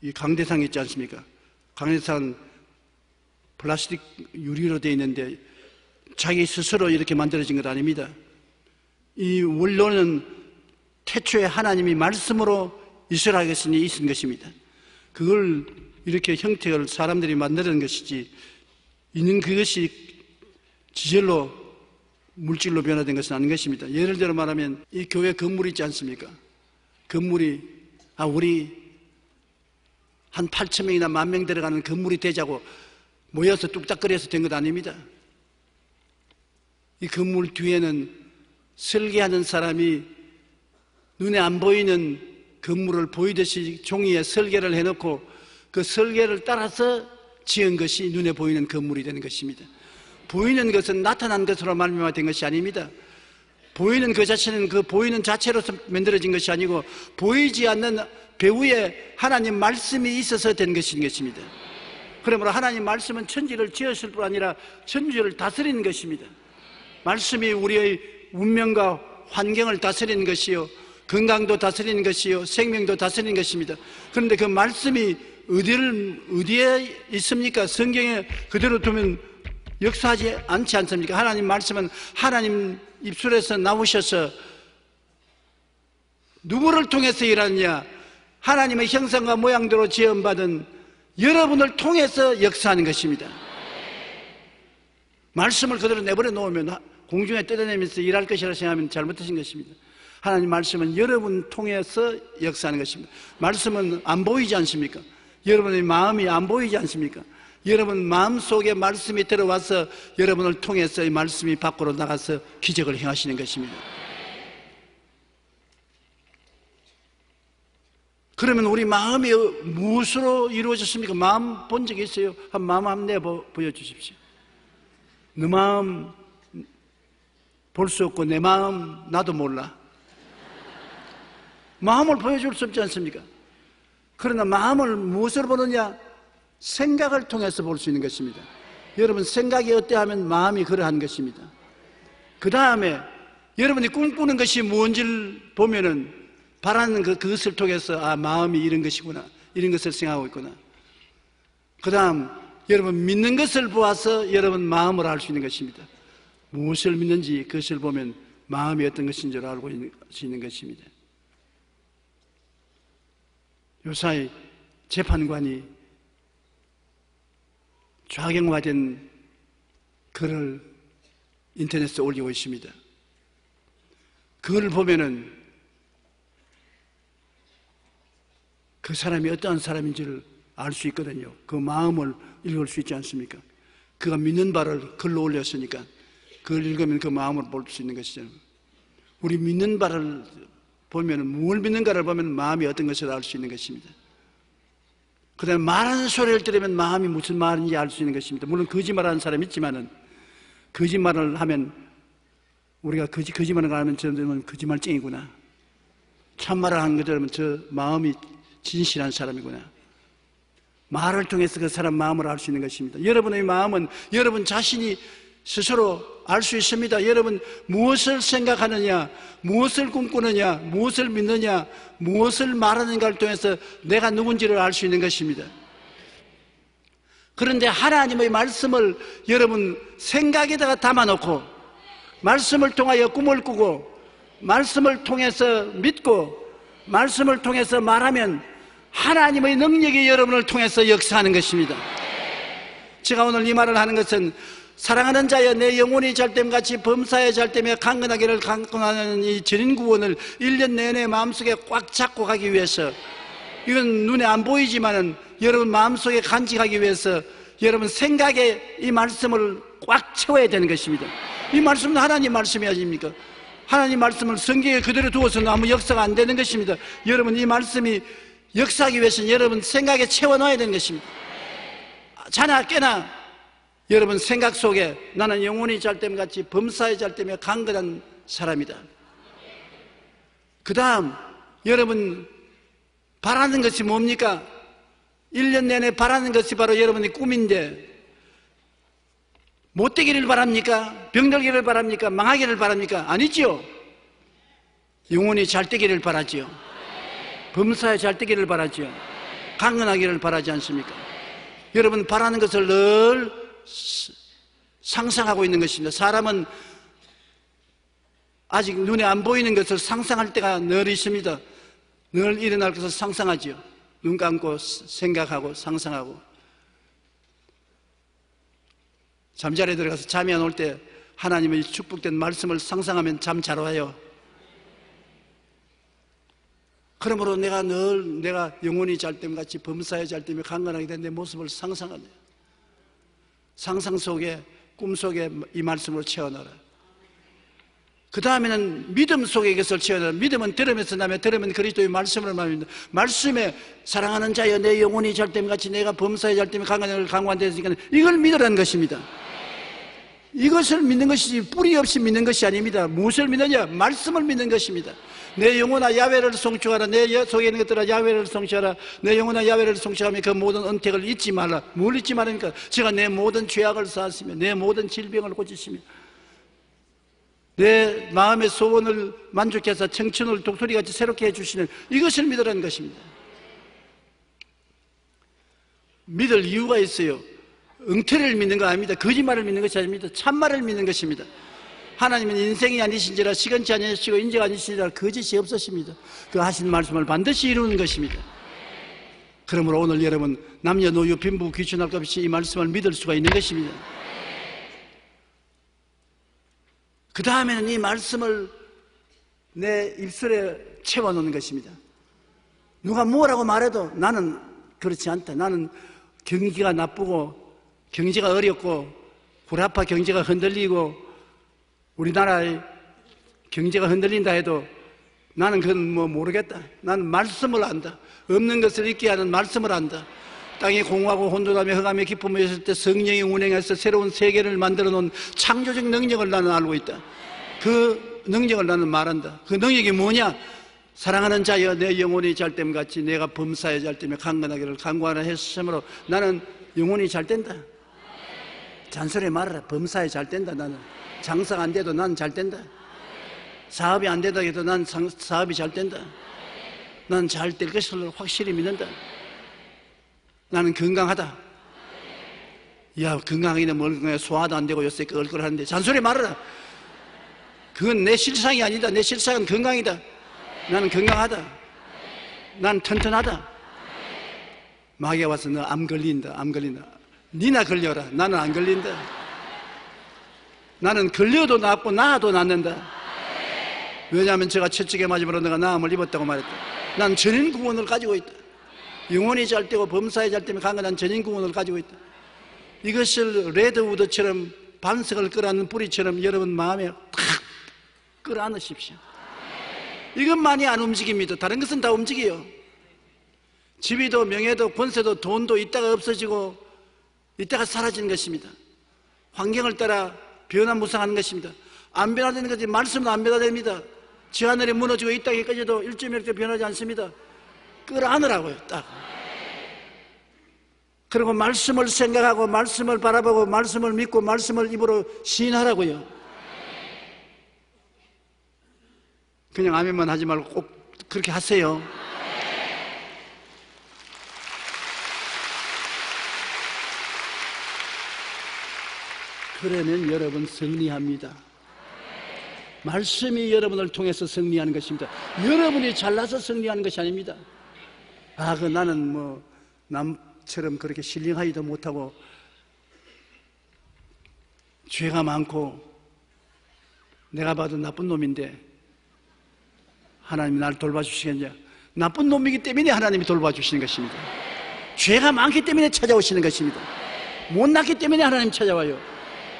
이 강대상 있지 않습니까? 강대상 플라스틱 유리로 되어 있는데 자기 스스로 이렇게 만들어진 것 아닙니다. 이 원로는 태초에 하나님이 말씀으로 이스라엘에 있은 것입니다. 그걸 이렇게 형태를 사람들이 만드는 것이지, 있는 그것이 지절로 물질로 변화된 것은 아닌 것입니다. 예를 들어 말하면 이 교회 건물이 있지 않습니까? 건물이 우리 한 8,000명이나 10,000명 들어가는 건물이 되자고 모여서 뚝딱거려서 된 것 아닙니다. 이 건물 뒤에는 설계하는 사람이 눈에 안 보이는 건물을 보이듯이 종이에 설계를 해놓고 그 설계를 따라서 지은 것이 눈에 보이는 건물이 되는 것입니다. 보이는 것은 나타난 것으로 말미암아 된 것이 아닙니다. 보이는 그 자체는 그 보이는 자체로서 만들어진 것이 아니고 보이지 않는 배후에 하나님 말씀이 있어서 된 것입니다. 그러므로 하나님 말씀은 천지를 지으실 뿐 아니라 천지를 다스리는 것입니다. 말씀이 우리의 운명과 환경을 다스리는 것이요, 건강도 다스리는 것이요 생명도 다스리는 것입니다. 그런데 그 말씀이 어디에 있습니까? 성경에 그대로 두면 역사하지 않지 않습니까? 하나님 말씀은 하나님 입술에서 나오셔서 누구를 통해서 일하느냐? 하나님의 형상과 모양대로 지음받은 여러분을 통해서 역사하는 것입니다. 말씀을 그대로 내버려 놓으면 공중에 뜯어내면서 일할 것이라 생각하면 잘못하신 것입니다. 하나님 말씀은 여러분 통해서 역사하는 것입니다. 말씀은 안 보이지 않습니까? 여러분의 마음이 안 보이지 않습니까? 여러분 마음속에 말씀이 들어와서 여러분을 통해서 이 말씀이 밖으로 나가서 기적을 행하시는 것입니다. 그러면 우리 마음이 무엇으로 이루어졌습니까? 마음 본 적이 있어요? 마음 한번 보여주십시오. 내 마음 볼 수 없고 내 마음 나도 몰라. 마음을 보여줄 수 없지 않습니까? 그러나 마음을 무엇으로 보느냐? 생각을 통해서 볼 수 있는 것입니다. 여러분 생각이 어때하면 마음이 그러한 것입니다. 그 다음에 여러분이 꿈꾸는 것이 무엇인지를 보면은 바라는 그것을 통해서 마음이 이런 것이구나, 이런 것을 생각하고 있구나. 그 다음 여러분 믿는 것을 보아서 여러분 마음을 알 수 있는 것입니다. 무엇을 믿는지 그것을 보면 마음이 어떤 것인 줄 알고 수 있는 것입니다. 요사이 재판관이 좌경화된 글을 인터넷에 올리고 있습니다. 그걸 보면은 그 사람이 어떠한 사람인지를 알 수 있거든요. 그 마음을 읽을 수 있지 않습니까? 그가 믿는 바를 글로 올렸으니까 그걸 읽으면 그 마음을 볼 수 있는 것이잖아요. 우리 믿는 바를 보면, 무엇을 믿는가를 보면 마음이 어떤 것을 알 수 있는 것입니다. 그 다음에 말하는 소리를 들으면 마음이 무슨 말인지 알 수 있는 것입니다. 물론 거짓말하는 사람이 있지만은, 거짓말을 하면 우리가 거짓말을 하면 저는 거짓말쟁이구나, 참말을 하는 거 들으면 저 마음이 진실한 사람이구나. 말을 통해서 그 사람 마음을 알 수 있는 것입니다. 여러분의 마음은 여러분 자신이 스스로 알 수 있습니다. 여러분 무엇을 생각하느냐, 무엇을 꿈꾸느냐, 무엇을 믿느냐, 무엇을 말하는가를 통해서 내가 누군지를 알 수 있는 것입니다. 그런데 하나님의 말씀을 여러분 생각에다가 담아놓고, 말씀을 통하여 꿈을 꾸고, 말씀을 통해서 믿고, 말씀을 통해서 말하면 하나님의 능력이 여러분을 통해서 역사하는 것입니다. 제가 오늘 이 말을 하는 것은 사랑하는 자여 내 영혼이 잘됨같이 범사에 잘됨에 강건하기를 강건하는 이 전인 구원을 1년 내내 마음속에 꽉 잡고 가기 위해서, 이건 눈에 안 보이지만은 여러분 마음속에 간직하기 위해서 여러분 생각에 이 말씀을 꽉 채워야 되는 것입니다. 이 말씀은 하나님 말씀이 아닙니까? 하나님 말씀을 성경에 그대로 두어서는 아무 역사가 안 되는 것입니다. 여러분 이 말씀이 역사하기 위해서는 여러분 생각에 채워넣어야 되는 것입니다. 자나 깨나 여러분 생각 속에 나는 영혼이 잘됨같이 범사에 잘됨에 강건한 사람이다. 그 다음 여러분 바라는 것이 뭡니까? 1년 내내 바라는 것이 바로 여러분의 꿈인데, 못되기를 바랍니까? 병들기를 바랍니까? 망하기를 바랍니까? 아니지요. 영혼이 잘되기를 바라지요. 범사에 잘되기를 바라지요. 강건하기를 바라지 않습니까? 여러분 바라는 것을 늘 상상하고 있는 것입니다. 사람은 아직 눈에 안 보이는 것을 상상할 때가 늘 있습니다. 늘 일어날 것을 상상하지요. 눈 감고 생각하고 상상하고. 잠자리에 들어가서 잠이 안 올 때 하나님의 축복된 말씀을 상상하면 잠 잘 와요. 그러므로 내가 영혼이 잘됨같이 범사에 잘됨에 강건하게 된 내 모습을 상상하네. 상상 속에, 꿈 속에 이 말씀으로 채워넣어라. 그 다음에는 믿음 속에 이것을 채워넣어라. 믿음은 들으면서 나며, 들으면 그리스도의 말씀을 말합니다. 말씀에 사랑하는 자여 내 영혼이 잘됨같이 내가 범사에 잘됨에 강건되었으니까 이걸 믿으라는 것입니다. 이것을 믿는 것이지 뿌리 없이 믿는 것이 아닙니다. 무엇을 믿느냐? 말씀을 믿는 것입니다. 내 영혼아 야훼를 송축하라. 내 속에 있는 것들아 야훼를 송축하라. 내 영혼아 야훼를 송축하며 그 모든 은택을 잊지 말라. 뭘 잊지 말입니까? 제가 내 모든 죄악을 사하시며 내 모든 질병을 고치시며 내 마음의 소원을 만족해서 청춘을 독수리같이 새롭게 해주시는 이것을 믿으라는 것입니다. 믿을 이유가 있어요. 엉터리를 믿는 거 아닙니다. 거짓말을 믿는 것이 아닙니다. 참말을 믿는 것입니다. 하나님은 인생이 아니신지라 시건치 아니시고 인재가 아니시니라 거짓이 없으십니다. 그 하신 말씀을 반드시 이루는 것입니다. 그러므로 오늘 여러분 남녀노유 빈부 귀천할 것 없이 이 말씀을 믿을 수가 있는 것입니다. 그 다음에는 이 말씀을 내 입술에 채워놓는 것입니다. 누가 뭐라고 말해도 나는 그렇지 않다. 나는 경기가 나쁘고 경제가 어렵고 구라파 경제가 흔들리고 우리나라의 경제가 흔들린다 해도 나는 그건 뭐 모르겠다. 나는 말씀을 안다. 없는 것을 있게 하는 말씀을 안다. 땅이 공허하고 혼돈하며 흑암의 기쁨이 있을 때 성령이 운행해서 새로운 세계를 만들어 놓은 창조적 능력을 나는 알고 있다. 그 능력을 나는 말한다. 그 능력이 뭐냐? 사랑하는 자여 내 영혼이 잘됨 같이 내가 범사에 잘됨에 강건하기를 간구하라 했으므로 나는 영혼이 잘된다. 잔소리 말아라. 범사에 잘된다. 나는 장사가 안 돼도 난 잘된다. 사업이 안 되다 해도 난 사업이 잘된다. 난 잘 될 것을 확실히 믿는다. 나는 건강하다. 야, 건강하기는 뭘 건강해. 소화도 안 되고 요새 껄껄하는데 잔소리 말아라. 그건 내 실상이 아니다. 내 실상은 건강이다. 나는 건강하다. 난 튼튼하다. 마귀가 와서 너 암 걸린다. 암 걸린다. 니나 걸려라. 나는 안 걸린다. 나는 걸려도 낫고 나아도 낫는다. 왜냐하면 제가 채찍에 맞음으로 내가 나음을 입었다고 말했다. 난 전인 구원을 가지고 있다. 영혼이 잘되고 범사에 잘되면 강건한 전인 구원을 가지고 있다. 이것을 레드우드처럼 반석을 끌어안는 뿌리처럼 여러분 마음에 탁 끌어안으십시오. 이것만이 안 움직입니다. 다른 것은 다 움직여요. 지위도 명예도 권세도 돈도 있다가 없어지고 있다가 사라지는 것입니다. 환경을 따라 변화무쌍하는 것입니다. 안 변화되는 것이 말씀은 안 변화됩니다. 지 하늘이 무너지고 이 땅이 꺼져도 일주일째 변하지 않습니다. 끌어안으라고요. 딱. 그리고 말씀을 생각하고 말씀을 바라보고 말씀을 믿고 말씀을 입으로 시인하라고요. 그냥 아멘만 하지 말고 꼭 그렇게 하세요. 그러면 여러분 승리합니다. 말씀이 여러분을 통해서 승리하는 것입니다. 여러분이 잘나서 승리하는 것이 아닙니다. 아, 그 나는 뭐 남처럼 그렇게 신령하지도 못하고 죄가 많고 내가 봐도 나쁜 놈인데 하나님이 나를 돌봐주시겠냐? 나쁜 놈이기 때문에 하나님이 돌봐주시는 것입니다. 죄가 많기 때문에 찾아오시는 것입니다. 못났기 때문에 하나님 찾아와요.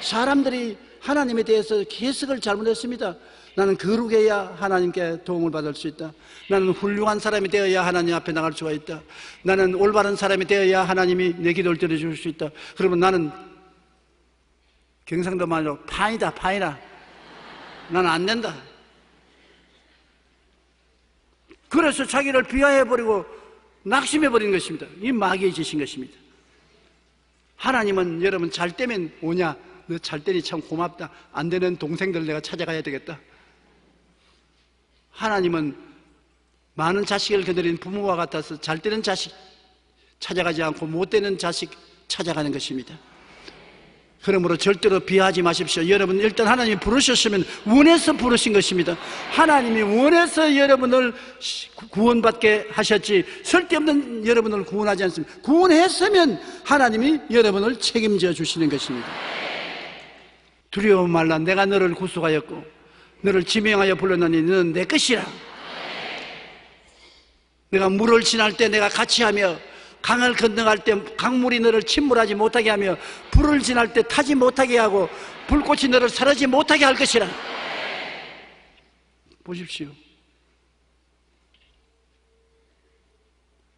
사람들이 하나님에 대해서 해석을 잘못했습니다. 나는 거룩해야 하나님께 도움을 받을 수 있다. 나는 훌륭한 사람이 되어야 하나님 앞에 나갈 수가 있다. 나는 올바른 사람이 되어야 하나님이 내 기도를 들어줄 수 있다. 그러면 나는 경상도 말로 파이다, 파이라. 나는 안 된다. 그래서 자기를 비하해버리고 낙심해버린 것입니다. 이 마귀의 짓인 것입니다. 하나님은 여러분 잘 되면 오냐? 너 잘 되니 참 고맙다. 안 되는 동생들 내가 찾아가야 되겠다. 하나님은 많은 자식을 거느린 부모와 같아서 잘 되는 자식 찾아가지 않고 못 되는 자식 찾아가는 것입니다. 그러므로 절대로 비하하지 마십시오. 여러분 일단 하나님이 부르셨으면 원해서 부르신 것입니다. 하나님이 원해서 여러분을 구원받게 하셨지 쓸데없는 여러분을 구원하지 않습니다. 구원했으면 하나님이 여러분을 책임져 주시는 것입니다. 두려워 말라. 내가 너를 구속하였고 너를 지명하여 불렀나니 너는 내 것이라. 내가 물을 지날 때 내가 같이 하며 강을 건너갈 때 강물이 너를 침몰하지 못하게 하며 불을 지날 때 타지 못하게 하고 불꽃이 너를 사르지 못하게 할 것이라. 보십시오.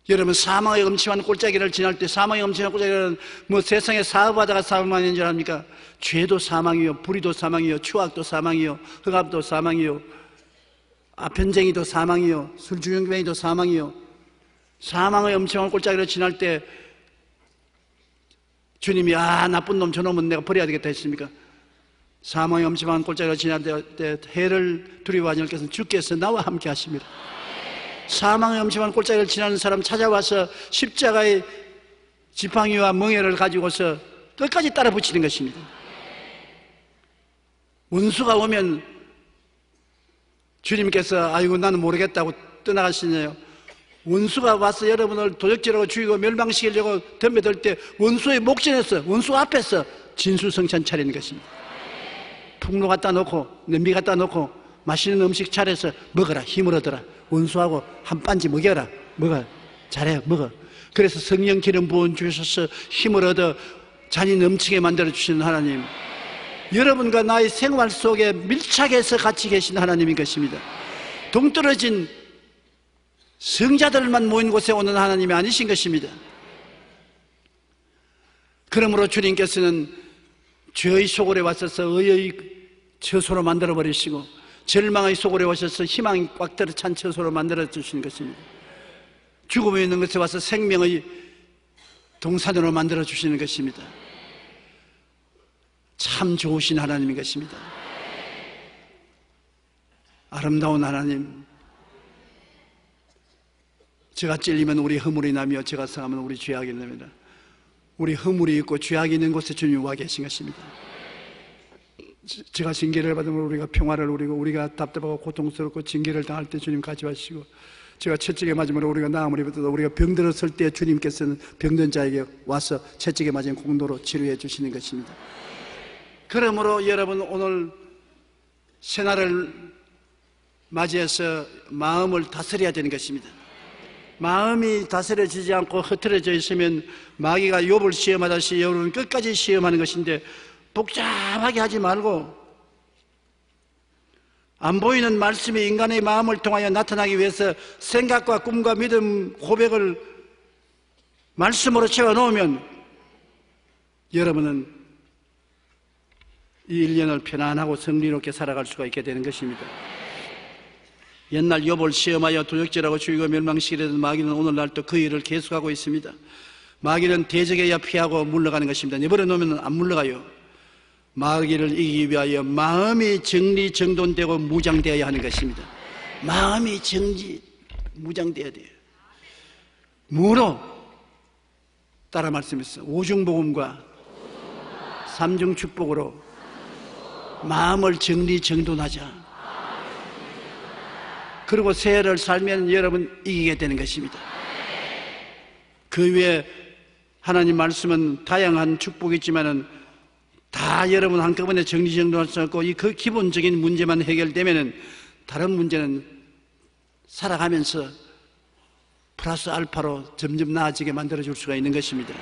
여러분 사망의 음침한 골짜기를 지날 때 사망의 음침한 골짜기는 뭐 세상에 사업하다가 사망하는 줄 압니까? 죄도 사망이요, 불의도 사망이요, 추악도 사망이요, 흑암도 사망이요, 아편쟁이도 사망이요, 술주정뱅이도 사망이요. 사망의 음침한 골짜기를 지날 때 주님이 나쁜 놈 저놈은 내가 버려야 되겠다 했습니까? 사망의 엄침한 골짜기를 지날 때 해를 두려워하는 여호와께서는 주께서 나와 함께 하십니다. 사망의 엄침한 골짜기를 지나는 사람 찾아와서 십자가의 지팡이와 멍에를 가지고서 끝까지 따라 붙이는 것입니다. 원수가 오면 주님께서 아이고 나는 모르겠다고 떠나가시네요. 원수가 와서 여러분을 도적질하고 죽이고 멸망시키려고 덤벼들 때 원수의 목전에서 원수 앞에서 진수성찬 차리는 것입니다. 풍로 갖다 놓고 냄비 갖다 놓고 맛있는 음식 차려서 먹어라. 힘을 얻어라. 원수하고 한 반지 먹여라. 먹어. 잘해. 먹어. 그래서 성령 기름 부은 주셔서 힘을 얻어 잔이 넘치게 만들어 주시는 하나님, 여러분과 나의 생활 속에 밀착해서 같이 계신 하나님인 것입니다. 동떨어진 성자들만 모인 곳에 오는 하나님이 아니신 것입니다. 그러므로 주님께서는 죄의 소굴에 와서서 의의 처소로 만들어 버리시고 절망의 소굴에 오셔서 희망이 꽉 들어 찬 처소로 만들어 주시는 것입니다. 죽음에 있는 것에 와서 생명의 동산으로 만들어 주시는 것입니다. 참 좋으신 하나님인 것입니다. 아름다운 하나님, 제가 찔리면 우리 허물이 나며 제가 상하면 우리 죄악이 납니다. 우리 허물이 있고 죄악이 있는 곳에 주님이 와 계신 것입니다. 제가 징계를 받으면 우리가 평화를 누리고 우리가 답답하고 고통스럽고 징계를 당할 때 주님 가져가시고, 제가 채찍에 맞으면 우리가 나음을 입었다 우리가 병들었을 때 주님께서는 병든 자에게 와서 채찍에 맞은 공도로 치료해 주시는 것입니다. 그러므로 여러분, 오늘 새날을 맞이해서 마음을 다스려야 되는 것입니다. 마음이 다스려지지 않고 흐트러져 있으면 마귀가 욥을 시험하듯이 여러분 끝까지 시험하는 것인데, 복잡하게 하지 말고 안 보이는 말씀이 인간의 마음을 통하여 나타나기 위해서 생각과 꿈과 믿음, 고백을 말씀으로 채워놓으면 여러분은 이 1년을 편안하고 성리롭게 살아갈 수가 있게 되는 것입니다. 옛날 욥을 시험하여 도적질하고 죽이고 멸망시키려던 마귀는 오늘날 또 그 일을 계속하고 있습니다. 마귀는 대적에야 피하고 물러가는 것입니다. 내버려 놓으면 안 물러가요. 마귀를 이기기 위하여 마음이 정리정돈되고 무장되어야 하는 것입니다. 마음이 무장되어야 돼요. 뭐로? 따라 말씀했어요. 오중복음과 삼중축복으로 마음을 정리정돈하자. 그리고 새해를 살면 여러분 이기게 되는 것입니다. 그 외에 하나님 말씀은 다양한 축복이 있지만은 다 여러분 한꺼번에 정리정돈할 수 없고 그 기본적인 문제만 해결되면은 다른 문제는 살아가면서 플러스 알파로 점점 나아지게 만들어줄 수가 있는 것입니다.